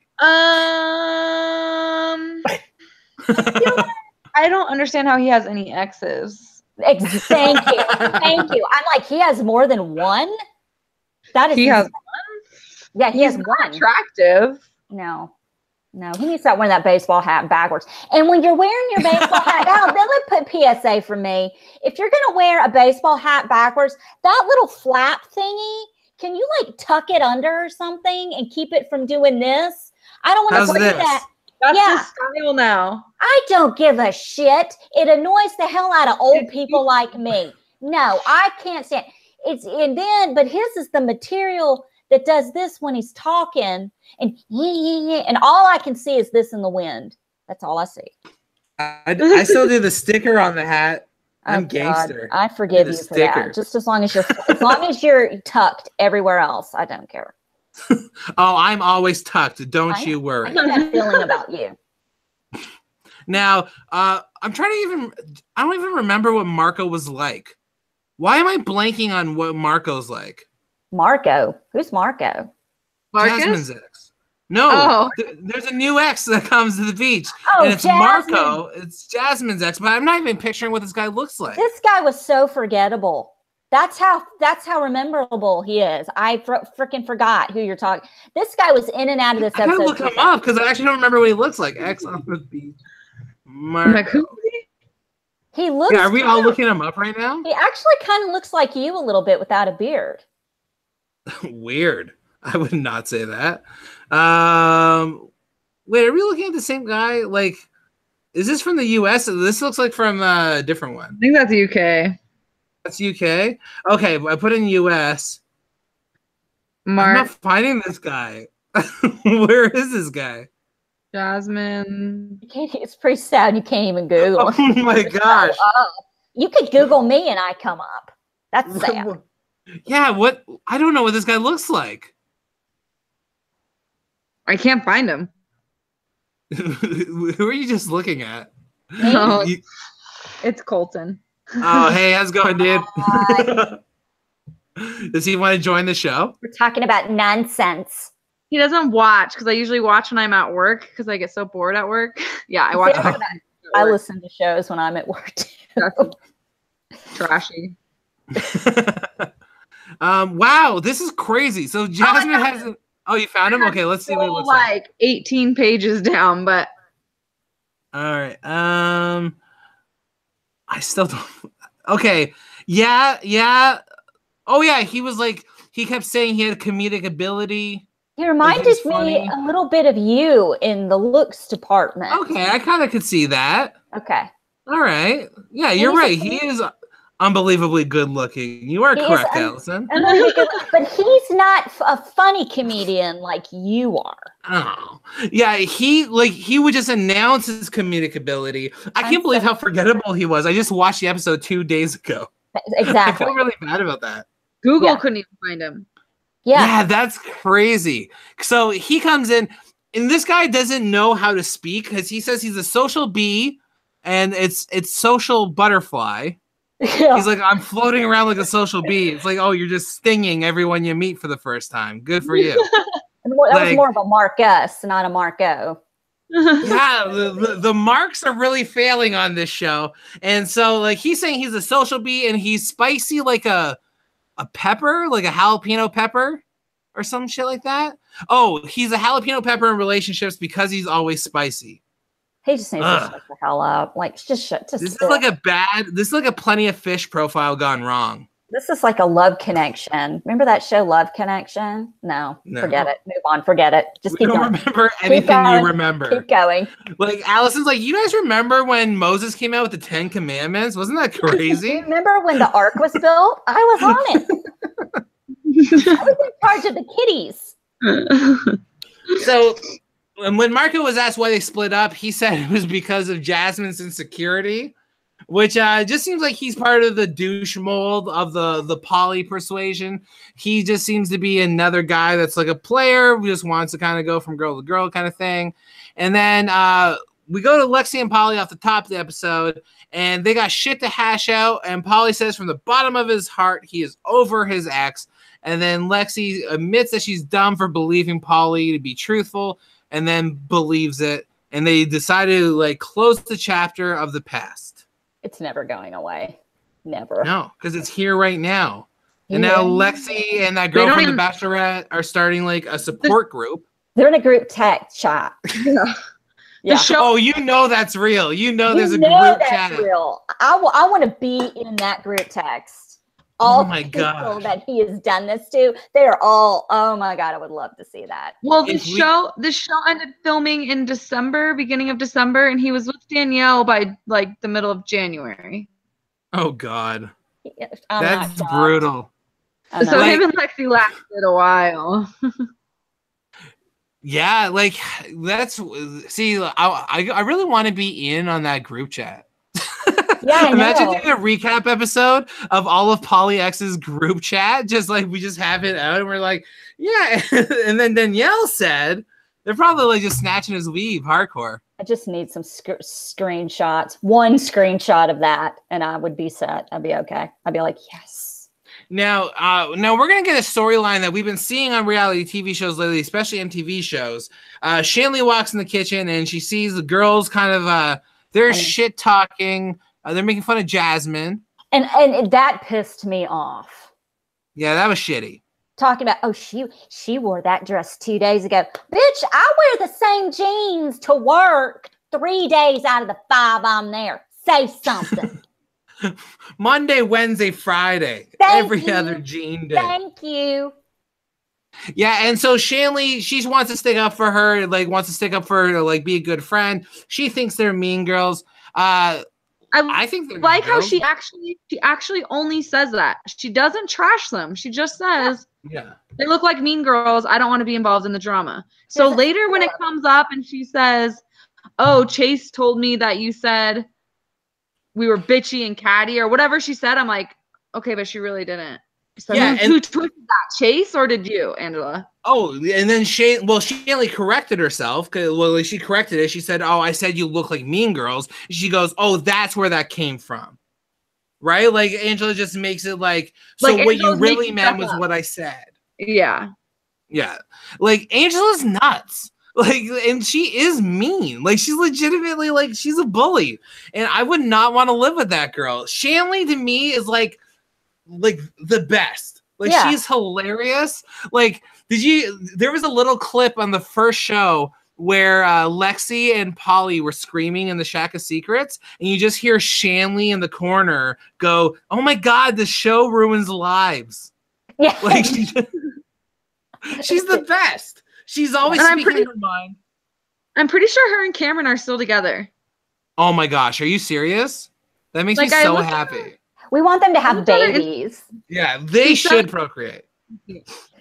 I don't understand how he has any exes. Thank you. Thank you. I'm like, he has more than one? That is he has one? Yeah, he has one. Attractive. No, he needs to start wearing that baseball hat backwards. And when you're wearing your baseball hat, now then let put PSA for me. If you're gonna wear a baseball hat backwards, that little flap thingy, can you like tuck it under or something and keep it from doing this? I don't want to wear that. That's the style now. I don't give a shit. It annoys the hell out of old people like me. No, I can't stand it. But his is the material that does this when he's talking, and all I can see is this in the wind. That's all I see. I still do the sticker on the hat. I'm gangster. God, I forgive you for that. Just as long as you're tucked everywhere else, I don't care. Oh, I'm always tucked. Don't you worry. I know that feeling about you. Now, I don't even remember what Marco was like. Why am I blanking on what Marco's like? Marco? Who's Marco? Marcus? Jasmine's ex. No, there's a new ex that comes to the beach. Oh, and it's Jasmine. Marco. It's Jasmine's ex, but I'm not even picturing what this guy looks like. This guy was so forgettable. That's how memorable he is. I freaking forgot who you're talking. This guy was in and out of this episode. I gotta look him up because I actually don't remember what he looks like. Ex on the beach. Marco. He looks. Yeah, are we all looking him up right now? He actually kind of looks like you a little bit without a beard. Weird. I would not say that. Wait, are we looking at the same guy? Like, is this from the US? This looks like from a different one. I think that's UK. That's UK? Okay, I put in US. I'm not finding this guy. Where is this guy? Jasmine. It's pretty sad you can't even Google. Oh my gosh. You could Google me and I come up. That's sad. Yeah, what? I don't know what this guy looks like. I can't find him. Who are you just looking at? No, it's Colton. Oh, hey, how's it going, dude? Does he want to join the show? We're talking about nonsense. He doesn't watch because I usually watch when I'm at work because I get so bored at work. Yeah, I watch. I listen to shows when I'm at work too. Trashy. Wow, this is crazy. So Jasmine has Oh, you found him? Okay, let's see what he looks like. 18 pages down, but All right. I still don't. Okay. Yeah. Oh yeah, he was like he kept saying he had comedic ability. He reminded me a little bit of you in the looks department. Okay, I kind of could see that. Okay. All right. Yeah, you're right. He is unbelievably good looking. You are correct, Allison. But he's not a funny comedian like you are. Oh, yeah. He would just announce his comedic ability. I can't believe how forgettable he was. I just watched the episode 2 days ago. Exactly. I feel really bad about that. Google couldn't even find him. Yeah, that's crazy. So he comes in, and this guy doesn't know how to speak because he says he's a social bee, and it's social butterfly. Yeah. He's like, I'm floating around like a social bee. It's like, oh, you're just stinging everyone you meet for the first time. Good for you. That was more of a Marcus, not a Marco. Yeah, the marks are really failing on this show. And so like he's saying he's a social bee and he's spicy like a pepper, like a jalapeno pepper or some shit like that. Oh, he's a jalapeno pepper in relationships because he's always spicy. He just needs to shut the hell up. Like, just shut. This is like a Plenty of Fish profile gone wrong. This is like a Love Connection. Remember that show, Love Connection? No, forget it. Move on. Forget it. Just keep going. Remember anything you remember. Keep going. Like Allison's like, you guys remember when Moses came out with the 10 Commandments? Wasn't that crazy? Remember when the ark was built? I was on it. I was in charge of the kitties. So when Marco was asked why they split up, he said it was because of Jasmine's insecurity, which just seems like he's part of the douche mold of the poly persuasion. He just seems to be another guy that's like a player who just wants to kind of go from girl to girl kind of thing. And then we go to Lexi and Polly off the top of the episode, and they got shit to hash out. And Polly says from the bottom of his heart he is over his ex. And then Lexi admits that she's dumb for believing Polly to be truthful, and then believes it. And they decided to like close the chapter of the past. It's never going away. Never. No, because it's here right now. And now Lexi and that girl from The Bachelorette are starting like a support group. They're in a group text chat. Yeah. Oh, you know that's real. You know there's a group chat. Real. I want to be in that group text. All the people that he has done this to, they are all, oh my God, I would love to see that. Well, the show ended filming in December, beginning of December, and he was with Danielle by like the middle of January. Oh God. That's brutal. So him and Lexi lasted a while. Yeah, like I really want to be in on that group chat. Yeah, imagine doing a recap episode of all of Polly X's group chat, just like we just have it out and we're like, yeah. And then Danielle said they're probably like just snatching his weave hardcore. I just need some screenshots, one screenshot of that, and I would be set. I'd be okay. I'd be like, yes. Now we're gonna get a storyline that we've been seeing on reality TV shows lately, especially MTV shows. Shanley walks in the kitchen and she sees the girls kind of they're shit talking. They're making fun of Jasmine. And that pissed me off. Yeah, that was shitty. Talking about, oh, she wore that dress 2 days ago. Bitch, I wear the same jeans to work 3 days out of the 5 I'm there. Say something. Monday, Wednesday, Friday. Every other jean day. Thank you. Yeah, and so Shanley, she wants to stick up for her, like wants to stick up for her to like be a good friend. She thinks they're mean girls. I think they're like how she actually only says that. She doesn't trash them. She just says, yeah, they look like mean girls. I don't want to be involved in the drama. So later when it comes up and she says, oh, Chase told me that you said we were bitchy and catty or whatever she said, I'm like, okay, but she really didn't. So yeah, who twisted that, Chase or did you, Angela? Oh, and then Shanley corrected herself. Well, she corrected it. She said, oh, I said you look like mean girls. She goes, oh, that's where that came from. Right? Like, Angela just makes it like, so what you really meant was what I said. Yeah. Yeah. Like, Angela's nuts. Like, and she is mean. Like, she's legitimately, like, she's a bully. And I would not want to live with that girl. Shanley, to me, is, like the best. Like, she's hilarious. Like, There was a little clip on the first show where Lexi and Polly were screaming in the Shack of Secrets, and you just hear Shanley in the corner go, "Oh my God, the show ruins lives." Yeah. Like she's the best. She's always speaking her mind. I'm pretty sure her and Cameron are still together. Oh my gosh, are you serious? That makes me so happy. We want them to have babies. Yeah, they should procreate.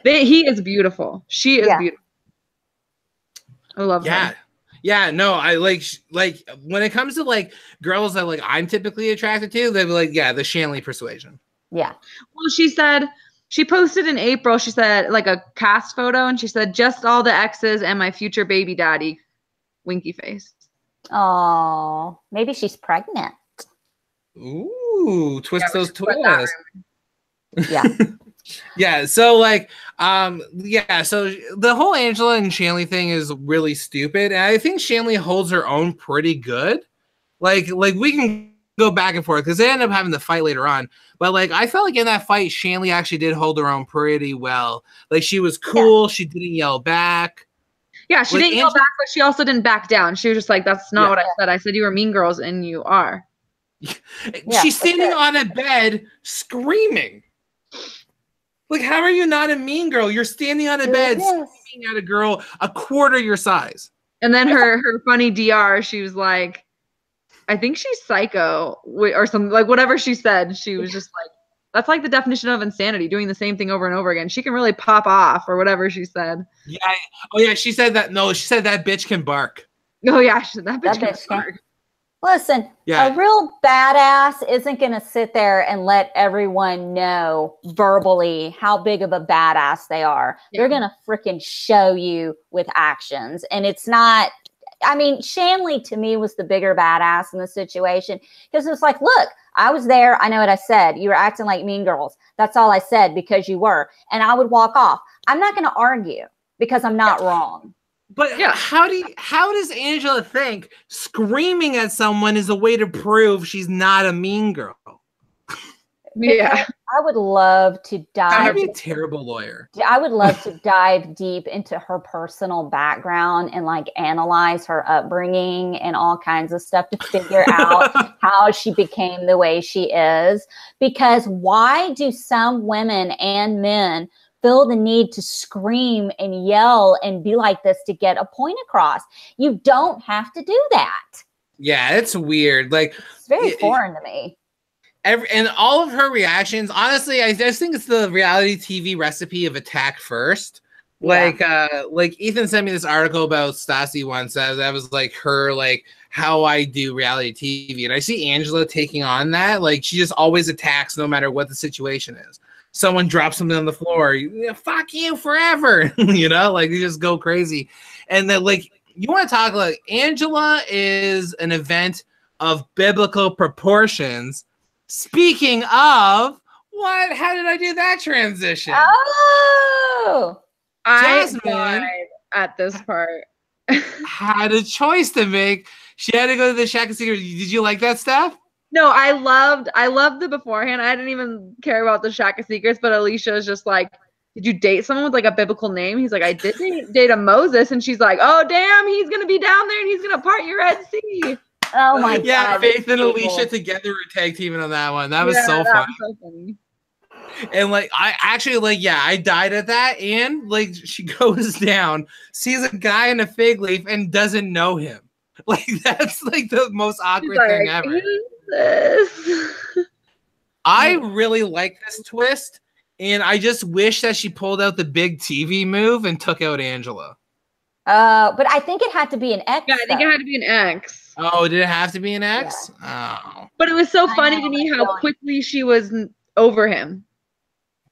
He is beautiful. She is beautiful. I love her. Yeah, no, I like when it comes to like girls that like I'm typically attracted to, they're like, yeah, the Shanley persuasion. Yeah. Well, she said she posted in April, she said like a cast photo, and she said just all the exes and my future baby daddy, winky face. Oh, maybe she's pregnant. Ooh, twist those twists. Yeah. Yeah, so like so the whole Angela and Shanley thing is really stupid, and I think Shanley holds her own pretty good. Like we can go back and forth because they end up having the fight later on, but like I felt like in that fight Shanley actually did hold her own pretty well. Like she was cool, she didn't yell back. Yeah, she didn't yell back, but she also didn't back down. She was just like, that's not what I said. I said you were mean girls, and you are. She's standing on a bed screaming. Like, how are you not a mean girl? You're standing on a bed screaming at a girl a quarter your size. And then her funny DR, she was like, I think she's psycho or something, like whatever she said. She was just like, that's like the definition of insanity, doing the same thing over and over again. She can really pop off or whatever she said. Yeah. Oh, yeah. She said that. No, she said that bitch can bark. Oh, yeah. That bitch can bark. Listen, a real badass isn't going to sit there and let everyone know verbally how big of a badass they are. Yeah. They're going to freaking show you with actions. And it's not, I mean, Shanley to me was the bigger badass in the situation because it's like, look, I was there. I know what I said. You were acting like mean girls. That's all I said because you were. And I would walk off. I'm not going to argue because I'm not wrong. But how does Angela think screaming at someone is a way to prove she's not a mean girl? Yeah. I would love to dive. I'd be a terrible lawyer. I would love to dive deep into her personal background and like analyze her upbringing and all kinds of stuff to figure out how she became the way she is. Because why do some women and men feel the need to scream and yell and be like this to get a point across? You don't have to do that. Yeah, it's weird. Like it's very foreign to me. And all of her reactions, honestly, I just think it's the reality TV recipe of attack first. Yeah. Like Ethan sent me this article about Stassi once that was like her, like how I do reality TV. And I see Angela taking on that. Like she just always attacks no matter what the situation is. Someone drops something on the floor, fuck you forever. You know, like you just go crazy. And then like you want to talk like Angela is an event of biblical proportions. Speaking of what, how did I do that transition? Oh, Jasmine, I died at this part. Had a choice to make. She had to go to the Shack of Secrets. Did you like that stuff? No, I loved the beforehand. I didn't even care about the Shack of Secrets, but Alicia is just like, did you date someone with like a biblical name? He's like, I did date a Moses. And she's like, oh, damn, he's going to be down there and he's going to part your Red Sea. Oh my God. Yeah, Faith and Alicia together were tag teaming on that one. That was so fun. Was so funny. And like, I actually like, I died at that. And like, she goes down, sees a guy in a fig leaf and doesn't know him. Like, that's like the most awkward thing ever. This. I really like this twist, and I just wish that she pulled out the big TV move and took out Angela. But I think it had to be an X. Yeah, I think it had to be an X. Oh, did it have to be an X? Yeah. Oh. But it was so funny to me how quickly she was over him.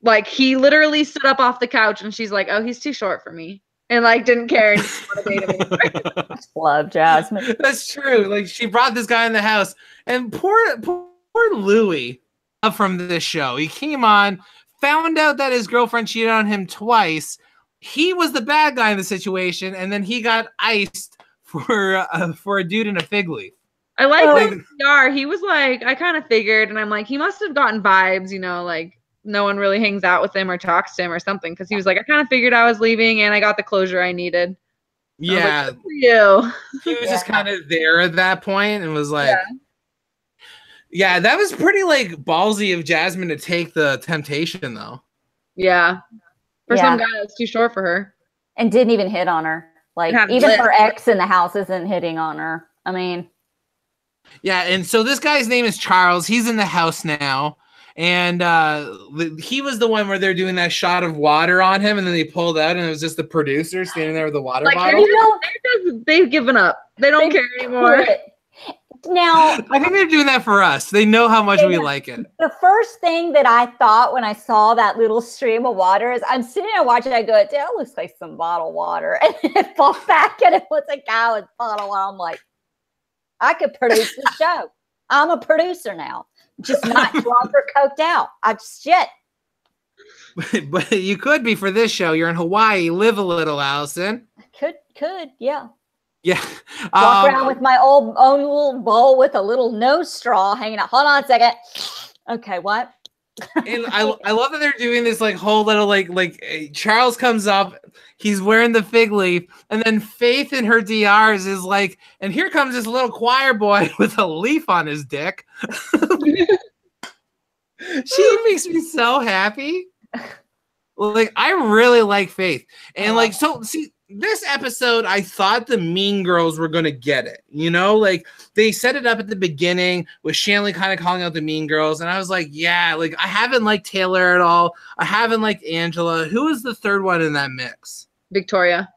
Like, he literally stood up off the couch, and she's like, oh, he's too short for me. And like didn't care and didn't want to date him anymore. Love Jasmine. That's true. Like she brought this guy in the house, and poor Louis from this show. He came on, found out that his girlfriend cheated on him twice. He was the bad guy in the situation, and then he got iced for a dude in a fig leaf. I like the PR. He was like, I kind of figured, and I'm like, he must have gotten vibes, you know, like no one really hangs out with him or talks to him or something. Because he was like, I kind of figured I was leaving and I got the closure I needed. Yeah. Like, good for you. He was just kind of there at that point and was like, yeah, that was pretty like ballsy of Jasmine to take the temptation though. Yeah. For some guy that's too short for her. And didn't even hit on her. Like, even her ex in the house isn't hitting on her. I mean. Yeah, and so this guy's name is Charles. He's in the house now. And he was the one where they're doing that shot of water on him, and then they pulled out, and it was just the producer standing there with the water bottle. They've given up. They don't care anymore. Now, I think they're doing that for us. They know how much we like it. The first thing that I thought when I saw that little stream of water is I'm sitting there watching. I go, that looks like some bottled water, and it falls back, and it puts a cow with bottled water. I'm like, I could produce the show. I'm a producer now. Just not drunk or coked out. Shit. But you could be for this show. You're in Hawaii. Live a little, Allison. Could, yeah. Yeah. Walk around with my own little bowl with a little nose straw hanging out. Hold on a second. Okay, what? And I love that they're doing this like whole little like Charles comes up, he's wearing the fig leaf, and then Faith in her DRs is like, and here comes this little choir boy with a leaf on his dick. She makes me so happy. Like, I really like Faith. And like, so see, this episode, I thought the Mean Girls were gonna get it. You know, like they set it up at the beginning with Shanley kind of calling out the Mean Girls, and I was like, yeah, like I haven't liked Taylor at all. I haven't liked Angela. Who is the third one in that mix? Victoria.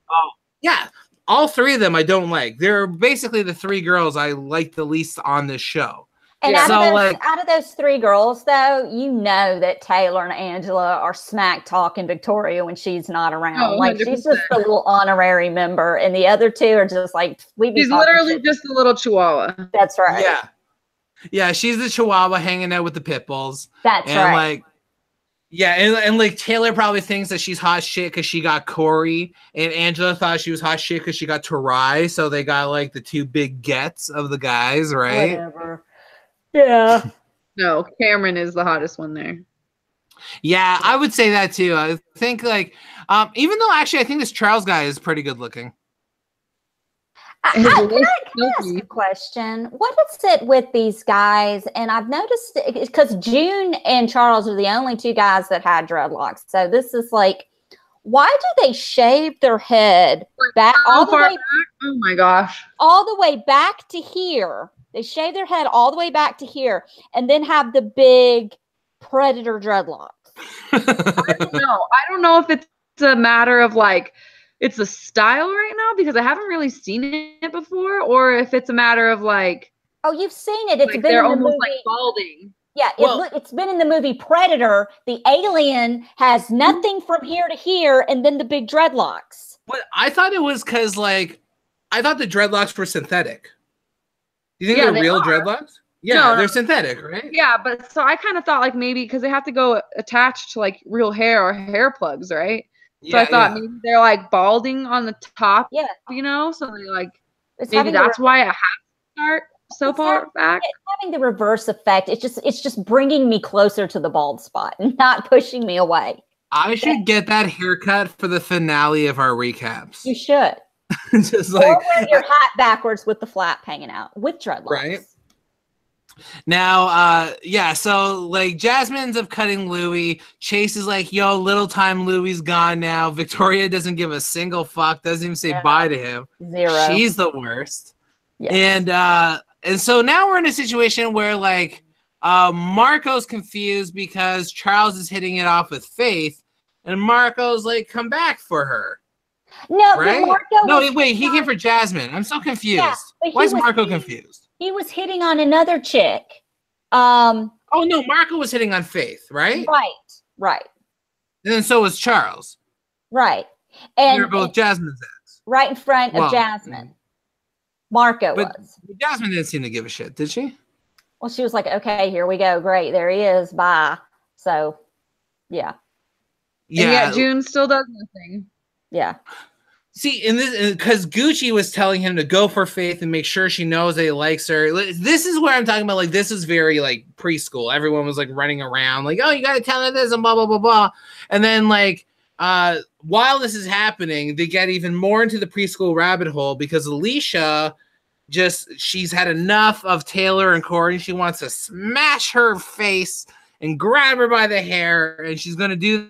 Oh, yeah. All three of them I don't like. They're basically the three girls I like the least on this show. And out of those three girls, though, you know that Taylor and Angela are smack talking Victoria when she's not around. Oh, like, she's just a little honorary member, and the other two are just like, she's literally just a little chihuahua. That's right. Yeah. Yeah, she's the chihuahua hanging out with the pit bulls. That's right. Like, yeah, and like Taylor probably thinks that she's hot shit because she got Corey, and Angela thought she was hot shit because she got Tarai, so they got like the two big gets of the guys, right? Whatever. Yeah. No, Cameron is the hottest one there. Yeah, I would say that too. I think like, even though actually I think this Charles guy is pretty good looking. Can I ask a question? What is it with these guys? And I've noticed because June and Charles are the only two guys that had dreadlocks. So this is like, why do they shave their head back all the way? Oh my gosh! All the way back to here. They shave their head all the way back to here, and then have the big predator dreadlocks. I don't know. I don't know if it's a matter of like it's a style right now because I haven't really seen it before, or if it's a matter of like, oh, you've seen it. It's like been they're in the almost movie. like balding. Yeah, it's been in the movie Predator. The alien has nothing from here to here, and then the big dreadlocks. But I thought it was because like I thought the dreadlocks were synthetic. Do you think they're real dreadlocks? Yeah, no, they're synthetic, right? Yeah, but so I kind of thought like maybe because they have to go attached to like real hair or hair plugs, right? So I thought maybe they're like balding on the top, you know? So they like maybe that's why it has to start so far back. It's having the reverse effect. It's just bringing me closer to the bald spot and not pushing me away. I should get that haircut for the finale of our recaps. You should. Just like, or wear your hat backwards with the flap hanging out with dreadlocks. Right. Now, so like Jasmine ends up cutting Louis. Chase is like, yo, little time Louis gone now. Victoria doesn't give a single fuck, doesn't even say bye to him. Zero. She's the worst. Yes. And so now we're in a situation where like Marco's confused because Charles is hitting it off with Faith, and Marco's like, come back for her. No, right? Wait, he came for Jasmine. I'm so confused. Yeah, why is Marco confused? He was hitting on another chick. Oh no, Marco was hitting on Faith, right? Right. And then so was Charles. Right. And you're both Jasmine's ex. Right in front of Jasmine. Marco was. Jasmine didn't seem to give a shit, did she? Well, she was like, okay, here we go. Great. There he is. Bye. So, yeah. Yeah. And yet June still does nothing. Yeah. See, in this, because Gucci was telling him to go for Faith and make sure she knows that he likes her. This is where I'm talking about. Like, this is very like preschool. Everyone was like running around, like, "Oh, you gotta tell her this," and blah blah blah blah. And then like, while this is happening, they get even more into the preschool rabbit hole because Alicia she's had enough of Taylor and Corey. She wants to smash her face and grab her by the hair, and she's gonna do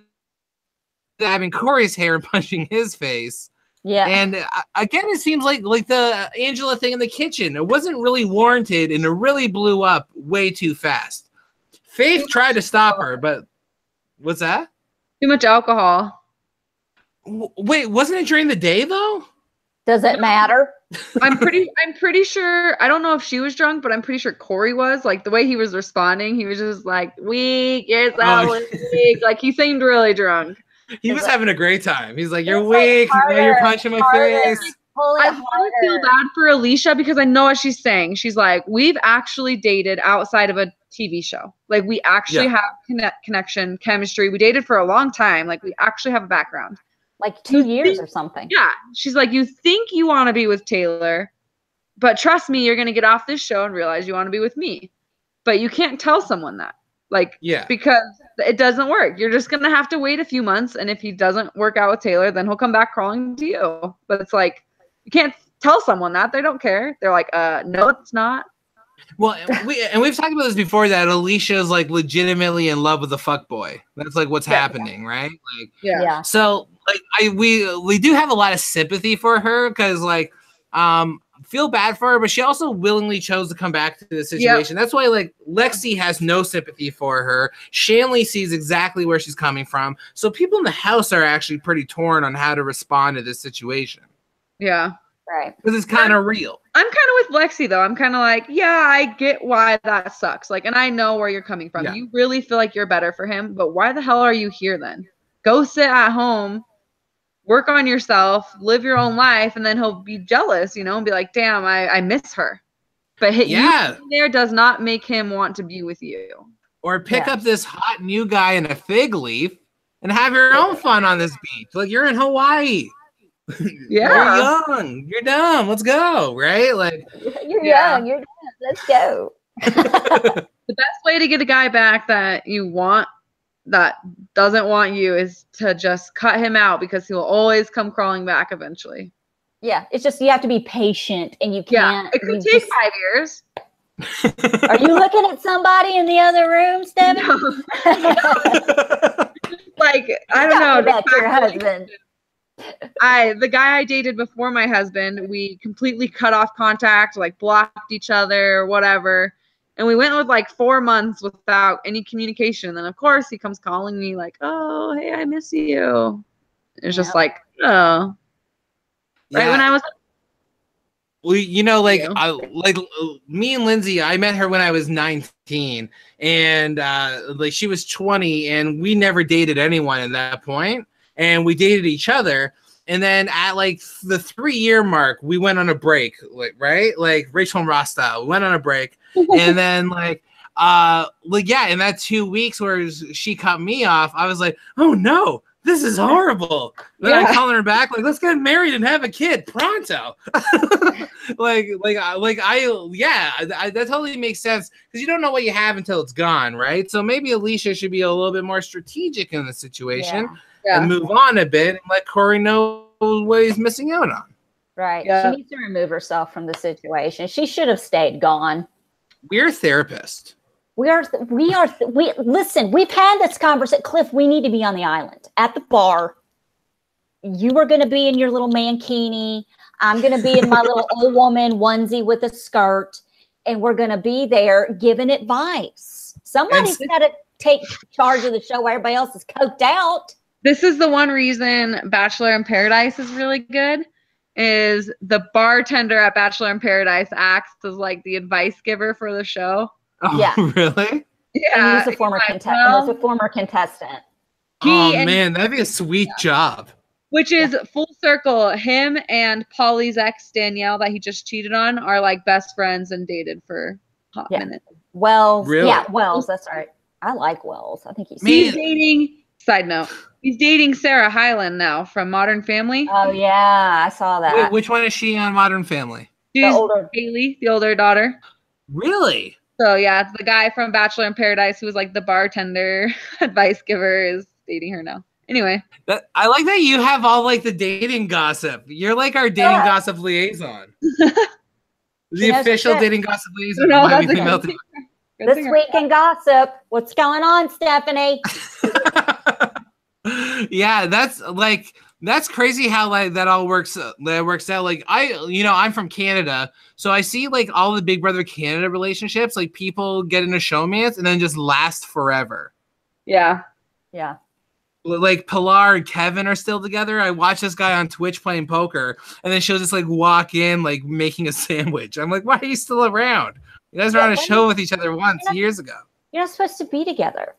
grabbing Corey's hair and punching his face. Yeah. And again, it seems like the Angela thing in the kitchen. It wasn't really warranted, and it really blew up way too fast. Faith tried to stop her, but what's that? Too much alcohol. Wait, wasn't it during the day though? Does it matter? I'm pretty sure. I don't know if she was drunk, but I'm pretty sure Corey was. Like the way he was responding, he was just like, "Weak, you're so weak." Like he seemed really drunk. He was having a great time. He's like, "You're weak. You're punching my face." I feel bad for Alicia because I know what she's saying. She's like, "We've actually dated outside of a TV show. Like we actually have connection, chemistry. We dated for a long time. Like we actually have a background, like 2 years or something." Yeah, she's like, "You think you want to be with Taylor, but trust me, you're gonna get off this show and realize you want to be with me. But you can't tell someone that." Like, because it doesn't work. You're just going to have to wait a few months. And if he doesn't work out with Taylor, then he'll come back crawling to you. But it's like, you can't tell someone that. They don't care. They're like, no, it's not. Well, we've talked about this before, that Alicia is like legitimately in love with the fuckboy. That's like what's happening, right? Like, yeah. So like we do have a lot of sympathy for her because like, feel bad for her, but she also willingly chose to come back to the situation. That's why like Lexi has no sympathy for her. Shanley sees exactly where she's coming from. So people in the house are actually pretty torn on how to respond to this situation. Yeah. Right. Because it's kind of real. I'm kind of with Lexi though. I'm kind of like, yeah, I get why that sucks. Like, and I know where you're coming from. Yeah. You really feel like you're better for him, but why the hell are you here then? Go sit at home, work on yourself, live your own life, and then he'll be jealous, you know, and be like, damn, I miss her. But you there does not make him want to be with you. Or pick up this hot new guy in a fig leaf and have your own fun on this beach. Like you're in Hawaii. Yeah. You're young. You're dumb. Let's go. Right? Like you're young. You're dumb. Let's go. The best way to get a guy back that you want, that doesn't want you, is to just cut him out because he'll always come crawling back eventually. Yeah. It's just, you have to be patient and you can't. Yeah. It could take 5 years. Are you looking at somebody in the other room, Steven? No. Like, I don't know. Back to your husband. The guy I dated before my husband, we completely cut off contact, like blocked each other, whatever. And we went with like 4 months without any communication. And then of course he comes calling me like, "Oh, hey, I miss you." It's just like, oh. Right when I was. Well, you know, like me and Lindsay, I met her when I was 19, and like she was 20, and we never dated anyone at that point, and we dated each other. And then at like the 3-year mark, we went on a break, like Rachel and Ross style. We went on a break, and then in that 2 weeks where she cut me off, I was like, "Oh no, this is horrible." Then I called her back, like, "Let's get married and have a kid pronto." That totally makes sense because you don't know what you have until it's gone, right? So maybe Alicia should be a little bit more strategic in the situation. And move on a bit and let Corey know what he's missing out on. Right. Yeah. She needs to remove herself from the situation. She should have stayed gone. We're therapists. Listen, we've had this conversation. Cliff, we need to be on the island at the bar. You are going to be in your little mankini. I'm going to be in my little old woman onesie with a skirt. And we're going to be there giving advice. Somebody's got to take charge of the show while everybody else is coked out. This is the one reason Bachelor in Paradise is really good, is the bartender at Bachelor in Paradise acts as like the advice giver for the show. Oh, yeah. Really? Yeah. And he's a former contestant. Man, that'd be a sweet job. Which is full circle. Him and Paulie's ex, Danielle, that he just cheated on, are like best friends and dated for a hot minute. Wells. Really? Yeah, Wells. That's right. I like Wells. I think he's dating Side note. He's dating Sarah Hyland now from Modern Family. Oh yeah, I saw that. Wait, which one is she on Modern Family? She's Haley, the older daughter. Really? So yeah, it's the guy from Bachelor in Paradise who was like the bartender, advice giver, is dating her now. Anyway. I like that you have all like the dating gossip. You're like our dating gossip liaison. The official dating gossip liaison. No, that's okay. This week in gossip. What's going on, Stephanie? Yeah, that's crazy how like that all works. That works out. Like I'm from Canada, so I see like all the Big Brother Canada relationships. Like people get into showmance and then just last forever. Yeah. Yeah. Like Pilar and Kevin are still together. I watch this guy on Twitch playing poker, and then she'll just like walk in like making a sandwich. I'm like, why are you still around? You guys were on a show with each other once years ago. You're not supposed to be together.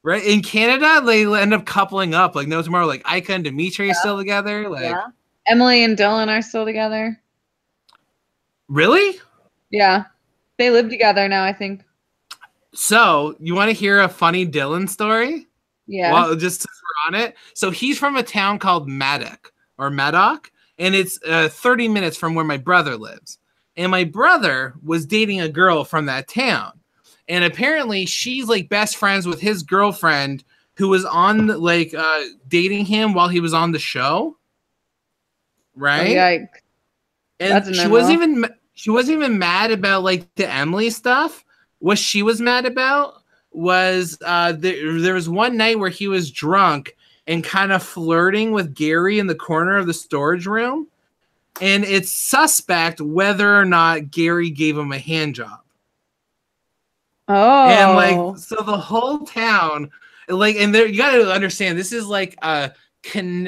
Right? In Canada, they end up coupling up. Like no tomorrow, like Ika and Dimitri are still together. Like Emily and Dylan are still together. Really? Yeah. They live together now, I think. So you want to hear a funny Dylan story? Yeah. Well, just since we're on it. So he's from a town called Maddock, and it's 30 minutes from where my brother lives. And my brother was dating a girl from that town. And apparently she's like best friends with his girlfriend who was on like dating him while he was on the show. Right? Yikes. And she wasn't even mad about like the Emily stuff. What she was mad about was there was one night where he was drunk and kind of flirting with Gary in the corner of the storage room, and it's suspect whether or not Gary gave him a hand job. Oh, and like so the whole town, like, and there you got to understand this is like a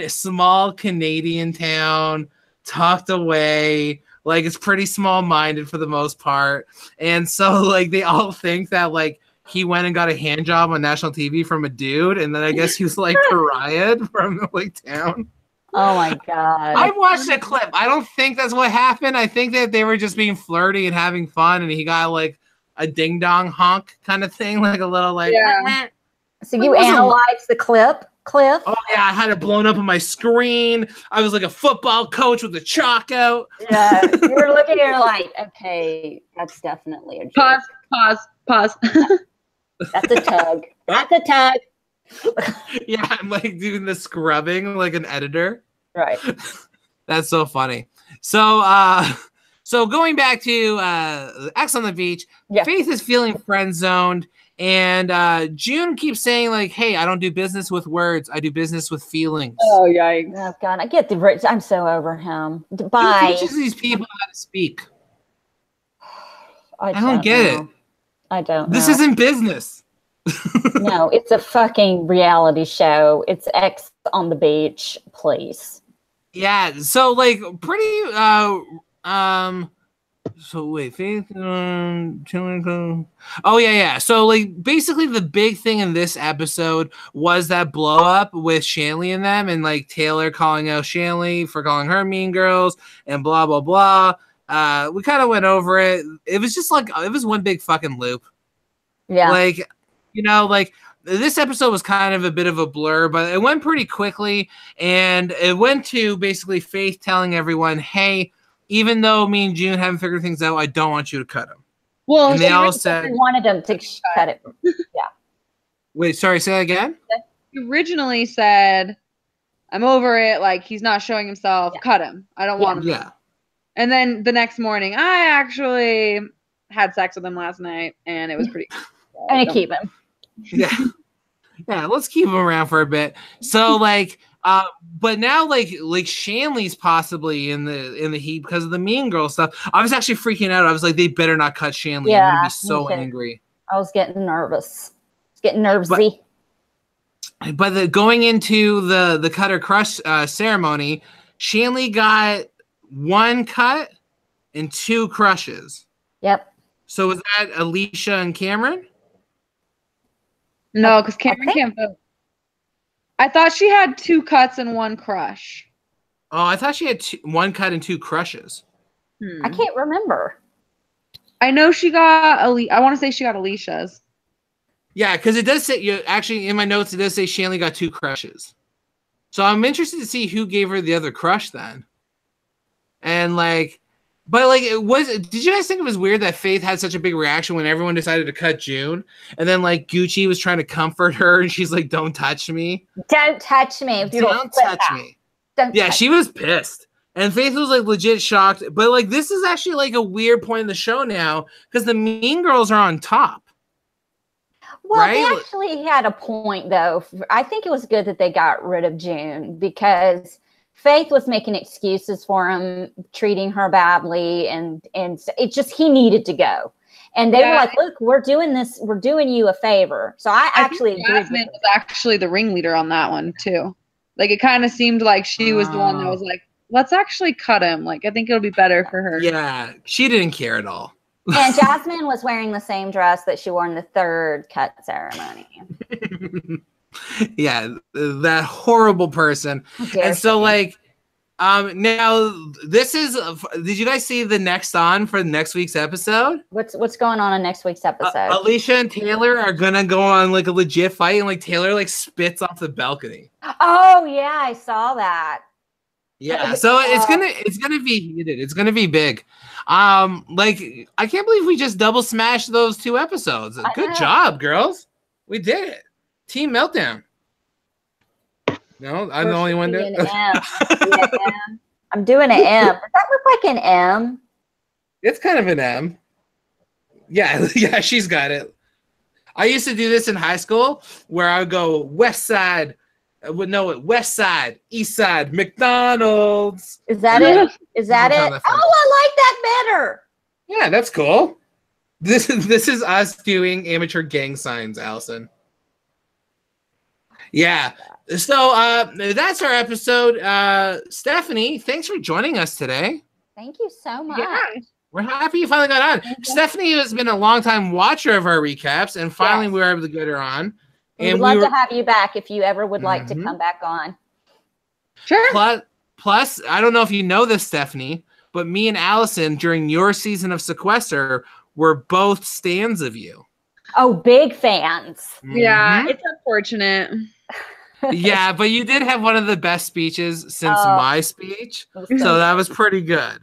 small Canadian town, tucked away. Like it's pretty small-minded for the most part, and so like they all think that like he went and got a hand job on national TV from a dude, and then I guess he was like pariahed from like town. Oh my god! I watched a clip. I don't think that's what happened. I think that they were just being flirty and having fun, and he got like a ding dong honk kind of thing, like a little like. Yeah. So you analyzed the clip, Cliff? Oh yeah, I had it blown up on my screen. I was like a football coach with a chalk out. Yeah, you were looking at it like, okay, that's definitely a joke. Pause. That's a tug. That's a tug. Yeah, I'm like doing the scrubbing like an editor. Right. That's so funny. So so going back to X on the Beach, yeah. Faith is feeling friend zoned, and June keeps saying like, "Hey, I don't do business with words. I do business with feelings." Oh yikes! Oh God, I get the rich. I'm so over him. Bye. Who teaches these people how to speak? I don't get it. I don't know. This isn't business. No, it's a fucking reality show. It's X on the Beach, please. Yeah, so like pretty so wait, Faith oh yeah. So like basically the big thing in this episode was that blow up with Shanley and them, and like Taylor calling out Shanley for calling her mean girls and blah blah blah. We kind of went over it. It was just like it was one big fucking loop. Yeah. Like, you know, like this episode was kind of a bit of a blur, but it went pretty quickly, and it went to basically Faith telling everyone, "Hey, even though me and June haven't figured things out, I don't want you to cut him." Well, and they all said we wanted them to cut it. Yeah. Wait, sorry, say that again? He originally said, "I'm over it. Like he's not showing himself. Yeah. Cut him. I don't want him." Yeah. And then the next morning, I actually had sex with him last night, and it was pretty. And I keep him. Yeah. Yeah, let's keep him around for a bit. So like but now like Shanley's possibly in the heat because of the mean girl stuff. I was actually freaking out. I was like, they better not cut Shanley. Yeah, I'm gonna be so angry. I was getting nervous. Getting nervy. But going into the cut or crush ceremony, Shanley got 1 cut and 2 crushes. Yep. So was that Alicia and Cameron? No, because Cameron can't vote. I thought she had 2 cuts and 1 crush. Oh, I thought she had 1 cut and 2 crushes. I can't remember. I know she got I want to say she got Alicia's. Yeah, because it does say, you actually, in my notes, it does say Shanley got 2 crushes. So I'm interested to see who gave her the other crush then. And like, but like, did you guys think it was weird that Faith had such a big reaction when everyone decided to cut June? And then like Gucci was trying to comfort her and she's like, don't touch me. Don't touch me. Don't touch me. Yeah, she was pissed. And Faith was like legit shocked. But like, this is actually like a weird point in the show now because the Mean Girls are on top. Well, right? They actually had a point, though. I think it was good that they got rid of June because Faith was making excuses for him, treating her badly, and it just, he needed to go. And they were like, look, we're doing this. We're doing you a favor. So I actually think Jasmine was actually the ringleader on that one, too. Like, it kind of seemed like she was the one that was like, let's actually cut him. Like, I think it'll be better for her. Yeah, she didn't care at all. And Jasmine was wearing the same dress that she wore in the 3rd cut ceremony. Yeah, that horrible person. And so, like, now this is. Did you guys see the next on for next week's episode? What's going on in next week's episode? Alicia and Taylor are gonna go on like a legit fight, and like Taylor like spits off the balcony. Oh yeah, I saw that. Yeah, so it's gonna be heated. It's gonna be big. Like I can't believe we just double smashed those 2 episodes. Good job, girls. We did it. Team Meltdown. No, I'm the only one doing it. I'm doing an M. Does that look like an M? It's kind of an M. Yeah, yeah, she's got it. I used to do this in high school where I would go West Side. Would know it. West Side, East Side, McDonald's. Is that it? Is that it? Oh, I like that better. Yeah, that's cool. This is us doing amateur gang signs, Allison. Yeah. So that's our episode. Stephanie, thanks for joining us today. Thank you so much. Yeah. We're happy you finally got on. Stephanie has been a long-time watcher of our recaps, and finally we were able to get her on. We'd love to have you back if you ever would like to come back on. Sure. Plus, I don't know if you know this, Stephanie, but me and Allison, during your season of Sequester, were both stans of you. Oh, big fans. Yeah, it's unfortunate. Yeah, but you did have one of the best speeches since my speech, so that was pretty good.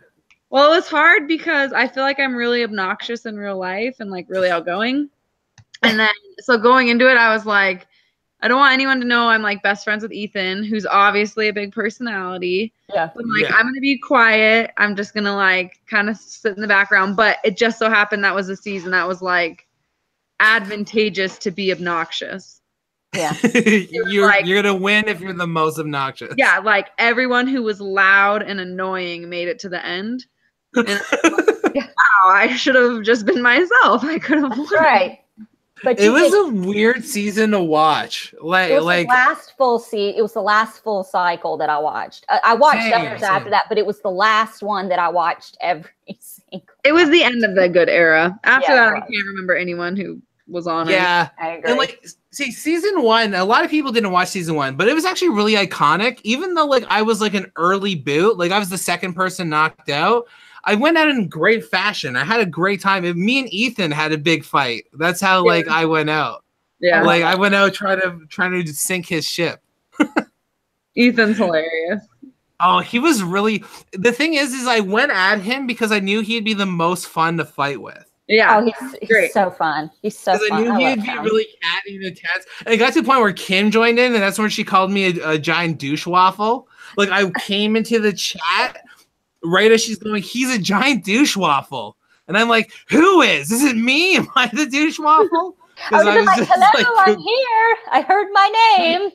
Well, it was hard because I feel like I'm really obnoxious in real life and like really outgoing. And then, so going into it, I was like, I don't want anyone to know I'm like best friends with Ethan, who's obviously a big personality. Yeah. But like, I'm going to be quiet. I'm just going to like kind of sit in the background. But it just so happened that was a season that was like advantageous to be obnoxious. Yeah. You're going to win if you're the most obnoxious. Yeah. Like everyone who was loud and annoying made it to the end. And wow, I should have just been myself. I could have won. Right. But it was a weird season to watch. It was the last full season. It was the last full cycle that I watched. I watched others after that, but it was the last one that I watched every single. It was the end of the good era. After that, I can't remember anyone who was on it. Yeah, I agree. And like, see, season 1. A lot of people didn't watch season 1, but it was actually really iconic. Even though like I was like an early boot, like I was the second person knocked out. I went out in great fashion. I had a great time. Me and Ethan had a big fight. That's how like I went out. Yeah. Like I went out trying to sink his ship. Ethan's hilarious. Oh, he was really. The thing is I went at him because I knew he'd be the most fun to fight with. Yeah. Oh, he's so fun. He's so fun. I knew he'd be really catty and intense. And it got to the point where Kim joined in, and that's when she called me a giant douche waffle. Like I came into the chat. Right as she's going, he's a giant douche waffle. And I'm like, who is? Is it me? Am I the douche waffle? I was like, hello, I'm here. I heard my name.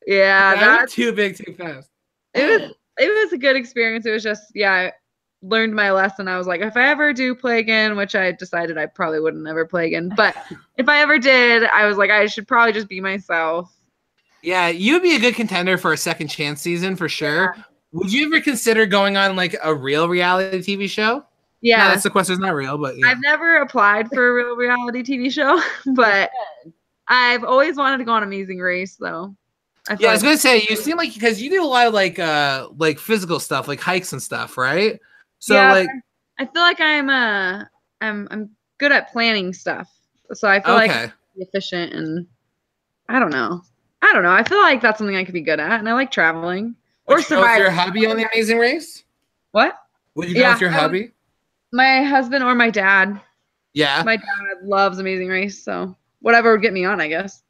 Yeah, that's too big, too fast. It was a good experience. It was just, I learned my lesson. I was like, if I ever do play again, which I decided I probably wouldn't ever play again, but if I ever did, I was like, I should probably just be myself. Yeah, you'd be a good contender for a second chance season for sure. Yeah. Would you ever consider going on like a real reality TV show? Yeah. No, that's the question. It's not real, but yeah. I've never applied for a real reality TV show, but I've always wanted to go on Amazing Race though. I was going to say, you seem like, because you do a lot of like physical stuff, like hikes and stuff, right? So like, I feel like I'm good at planning stuff. So I feel like be efficient, and I don't know. I feel like that's something I could be good at, and I like traveling. Would Or you go with your Survivor. hubby on The Amazing Race? What? Would you go with your hubby? My husband or my dad. Yeah. My dad loves Amazing Race, so whatever would get me on, I guess.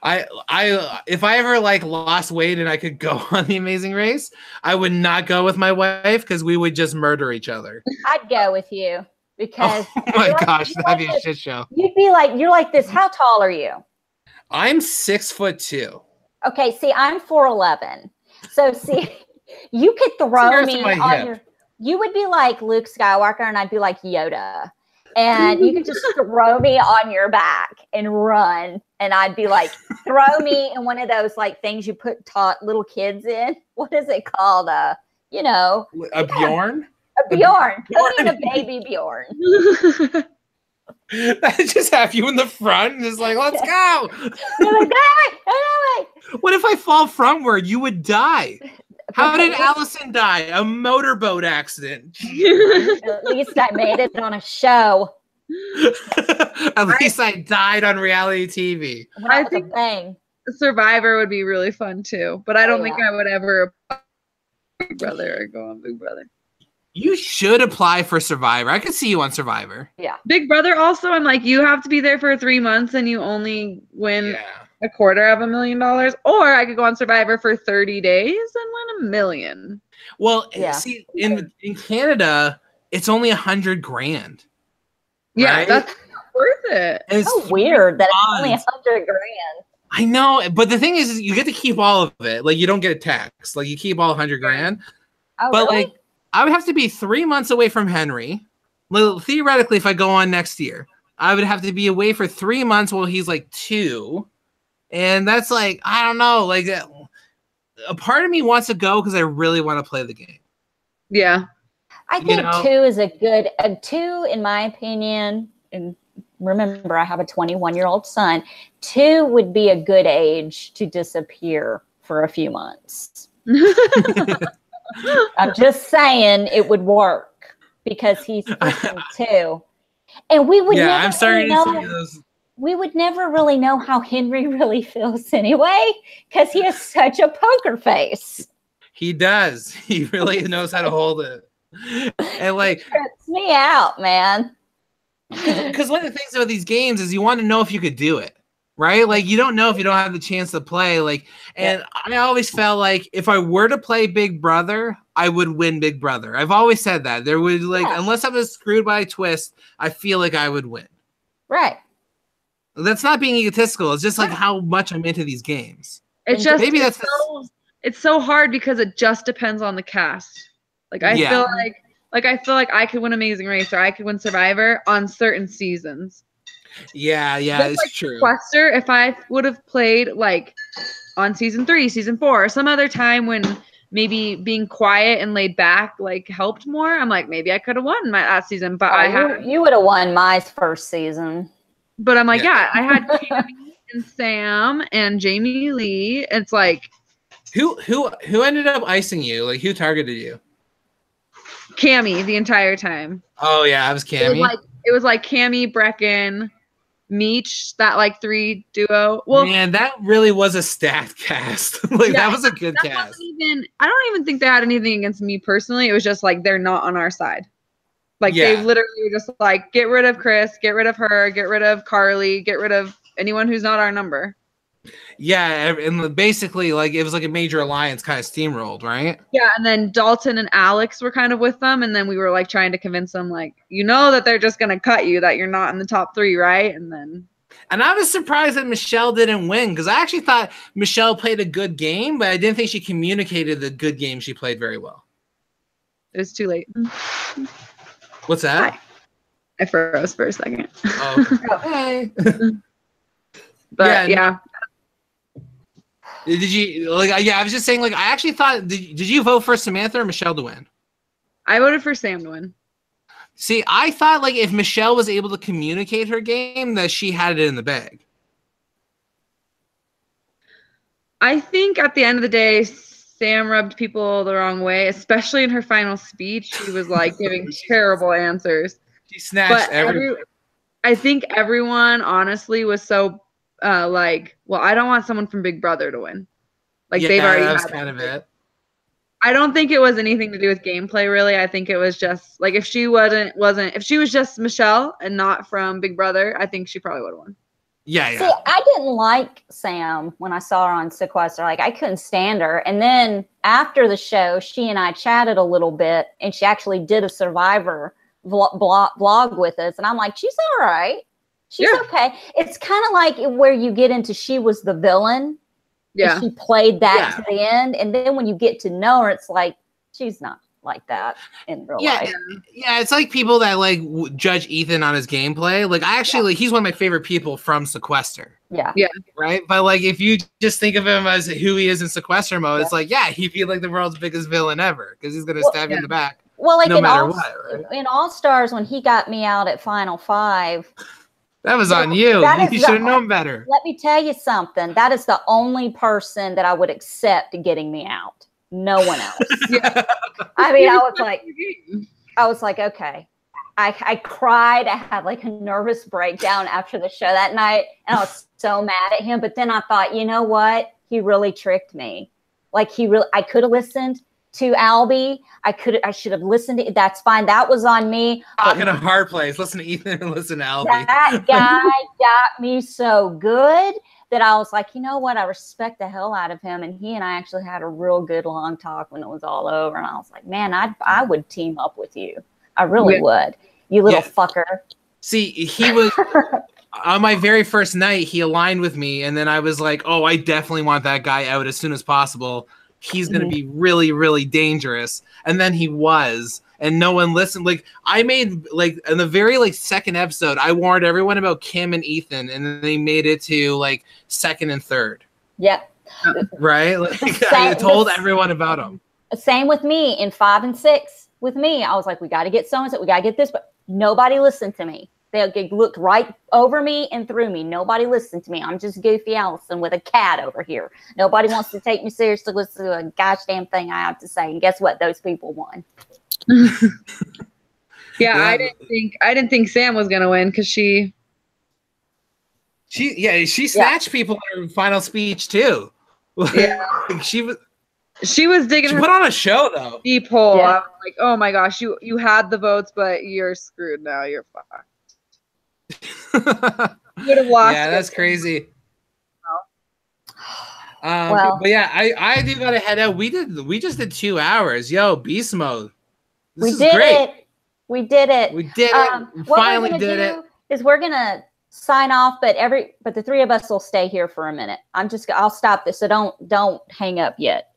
If I ever like lost weight and I could go on The Amazing Race, I would not go with my wife because we would just murder each other. I'd go with you because oh my gosh, that'd be a shit show. You'd be like, you're like this. How tall are you? I'm 6'2". Okay, see, I'm 4'11". So see, you could throw me on your. You would be like Luke Skywalker, and I'd be like Yoda. And you could just throw me on your back and run. And I'd be like, throw me in one of those like things you put little kids in. What is it called? You know. A Bjorn? A Bjorn. Put me in a baby Bjorn. I just have you in the front and just like, let's go. What if I fall frontward? You would die. How did Allison die? A motorboat accident. At least I made it on a show. At least I died on reality TV. I think Survivor would be really fun too, but I don't think I would ever Big Brother or go on Big Brother. You should apply for Survivor. I could see you on Survivor. Yeah. Big Brother also, I'm like, you have to be there for 3 months and you only win $250,000. Or I could go on Survivor for 30 days and win $1 million. Well, see, in Canada, it's only $100,000. Yeah, right? that's not worth it. It's so weird that it's only $100,000. I know, but the thing is you get to keep all of it. Like, you don't get a tax. Like, you keep all $100,000. Oh, but really? like, I would have to be 3 months away from Henry. Well, theoretically, if I go on next year, I would have to be away for 3 months while he's like 2. And that's like, I don't know. Like, a part of me wants to go because I really want to play the game. Yeah. I think 2 is a good, 2, in my opinion, and remember, I have a 21-year-old son, 2 would be a good age to disappear for a few months. I'm just saying it would work because he's 2. And we would never I'm starting really to see those. We would never really know how Henry really feels anyway, because he has such a poker face. He does. He really knows how to hold it. And like, it trips me out, man. Because one of the things about these games is you want to know if you could do it, right? Like, you don't know if you don't have the chance to play. Like, and I always felt like if I were to play Big Brother, I would win Big Brother. I've always said that. There would unless I was screwed by a twist, I feel like I would win. Right. That's not being egotistical. It's just like how much I'm into these games. It's just it's so hard because it just depends on the cast. Like I feel like I could win Amazing Race or I could win Survivor on certain seasons. Yeah, it's true. Sequester, if I would have played like on season 3, season 4, or some other time when maybe being quiet and laid back like helped more, I'm like, maybe I could have won that season. But you would have won my first season. But I'm like, I had Cammy and Sam and Jamie Lee. It's like who ended up icing you? Like, who targeted you? Cammy the entire time. Oh yeah, I was Cammy. It was like Cammy, Brecken, Meech, that like 3 duo. Well, man, that really was a stat cast. That was a good cast. I don't even think they had anything against me personally. It was just like they're not on our side. Like they literally just like get rid of Chris, get rid of her, get rid of Carly, get rid of anyone who's not our number. Yeah, and basically like it was like a major alliance kind of steamrolled, right? Yeah, and then Dalton and Alex were kind of with them, and then we were like trying to convince them, like, you know that they're just gonna cut you, that you're not in the top 3, right? And I was surprised that Michelle didn't win because I actually thought Michelle played a good game, but I didn't think she communicated the good game she played very well. It was too late. What's that? I froze for a second. Oh, okay. But yeah. Did you like? Yeah, I was just saying. Like, I actually thought. Did you vote for Samantha or Michelle to win? I voted for Sam to win. See, I thought like if Michelle was able to communicate her game, that she had it in the bag. I think at the end of the day, Sam rubbed people the wrong way, especially in her final speech. She was like giving terrible answers. She snatched every. I think everyone honestly was so like, well, I don't want someone from Big Brother to win. Like they've already that was had kind of it. I don't think it was anything to do with gameplay, really. I think it was just like if she if she was just Michelle and not from Big Brother, I think she probably would have won. Yeah, yeah. See, I didn't like Sam when I saw her on Sequester. Like, I couldn't stand her. And then after the show, she and I chatted a little bit, and she actually did a Survivor vlog with us. And I'm like, she's all right. She's okay. It's kind of like where you get into she was the villain. Yeah. And she played that to the end. And then when you get to know her, it's like, she's not like that in real life. Yeah, it's like people that like judge Ethan on his gameplay. Like I actually, he's one of my favorite people from Sequester. Yeah. Right. But like, if you just think of him as who he is in Sequester mode, it's like, he'd be like the world's biggest villain ever because he's gonna stab you in the back. Well, like no matter what. Right? In All Stars, when he got me out at Final 5. That was on you. You should have known better. Let me tell you something. That is the only person that I would accept getting me out. No one else. I mean, I was like, okay. I cried. I had like a nervous breakdown after the show that night, and I was so mad at him. But then I thought, you know what? He really tricked me. Like I could have listened to Albie. I should have listened to. That's fine. That was on me. Talking a hard place. Listen to Ethan and listen to Albie. That guy got me so good that I was like, you know what? I respect the hell out of him. And he and I actually had a real good long talk when it was all over. And I was like, man, I would team up with you. I really would. You little fucker. See, he was on my very first night, he aligned with me. And then I was like, oh, I definitely want that guy out as soon as possible. He's going to be really, really dangerous. And then he was. And no one listened. Like I made like in the very like second episode, I warned everyone about Kim and Ethan, and then they made it to like second and third. Yep. Right. Like I told everyone about them. Same with me in 5 and 6. With me, I was like, we got to get so and so. We got to get this, but nobody listened to me. They looked right over me and through me. Nobody listened to me. I'm just Goofy Allison with a cat over here. Nobody wants to take me seriously. Listen to a gosh damn thing I have to say. And guess what? Those people won. I didn't think Sam was gonna win because she snatched people in her final speech too. Yeah. she was digging. She put on a show though. Deep hole. Yeah. I'm like, oh my gosh, you had the votes, but you're screwed now. You're fucked. You would have lost. Yeah, that's crazy. But yeah, I do gotta head out. We just did 2 hours. Yo, beast mode. We did it. We did it. We finally did it. Is we're gonna sign off, but the three of us will stay here for a minute. I'll stop this, so don't hang up yet,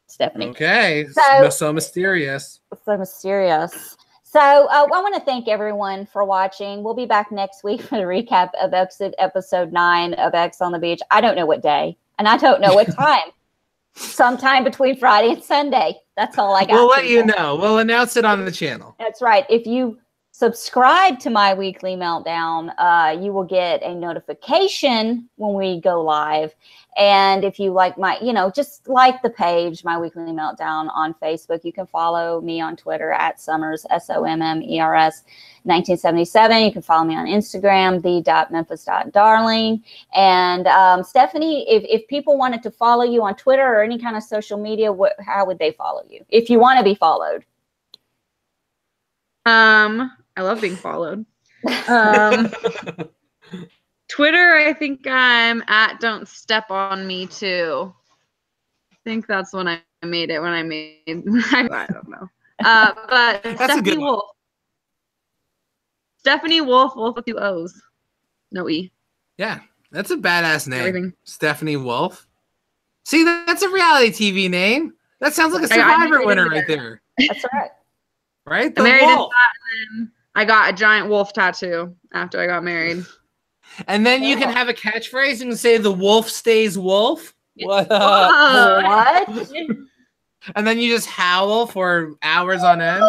Stephanie. Okay. So mysterious. So mysterious. So I want to thank everyone for watching. We'll be back next week for the recap of episode 9 of X on the Beach. I don't know what day, and I don't know what time. Sometime between Friday and Sunday. That's all I got. We'll let you know. We'll announce it on the channel. That's right. If you subscribe to My Weekly Meltdown, you will get a notification when we go live. And if you like just like the page, My Weekly Meltdown on Facebook, you can follow me on Twitter at Summers, SOMMERS 1977. You can follow me on Instagram, the.memphis.darling. And Stephanie, if people wanted to follow you on Twitter or any kind of social media, how would they follow you? If you want to be followed. I love being followed. Twitter, I think I'm at Don't Step on Me too. I think that's when I made it. I don't know. But that's Stephanie Wolf. Stephanie Wolf with 2 O's. No E. Yeah, that's a badass name. Everything. Stephanie Wolf. See, that's a reality TV name. That sounds like a Survivor winner right there. That's right. Right? I married into that, and then I got a giant wolf tattoo after I got married. And then you can have a catchphrase and say the wolf stays wolf. What? What? And then you just howl for hours on end.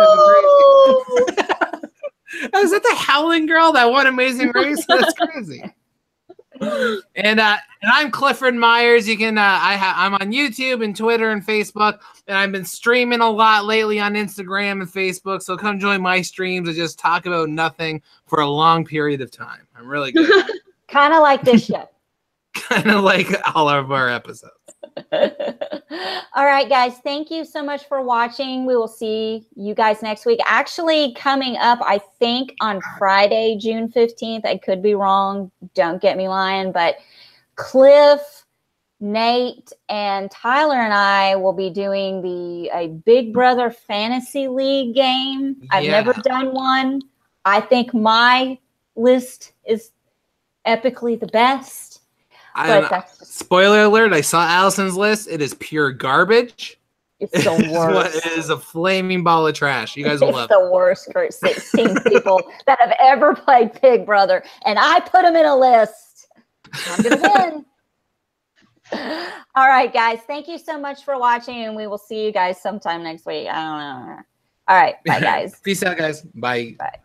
Is that the Howling Girl? That one Amazing Race? That's crazy. And I'm Clifford Myers. You can I'm on YouTube and Twitter and Facebook, and I've been streaming a lot lately on Instagram and Facebook. So come join my streams and just talk about nothing for a long period of time. I'm really good. Kind of like this show. Kind of like all of our episodes. All right, guys. Thank you so much for watching. We will see you guys next week. Actually, coming up, I think on Friday, June 15th. I could be wrong. Don't get me lying. But Cliff, Nate, and Tyler and I will be doing a Big Brother Fantasy League game. I've never done one. I think my list is epically the best. Spoiler alert, I saw Allison's list. It is pure garbage. It's the worst. It is a flaming ball of trash. You guys will love it. It's the worst for 16 people that have ever played Big Brother. And I put them in a list. I'm going to win. All right, guys. Thank you so much for watching. And we will see you guys sometime next week. I don't know. All right. Bye, guys. Peace out, guys. Bye. Bye.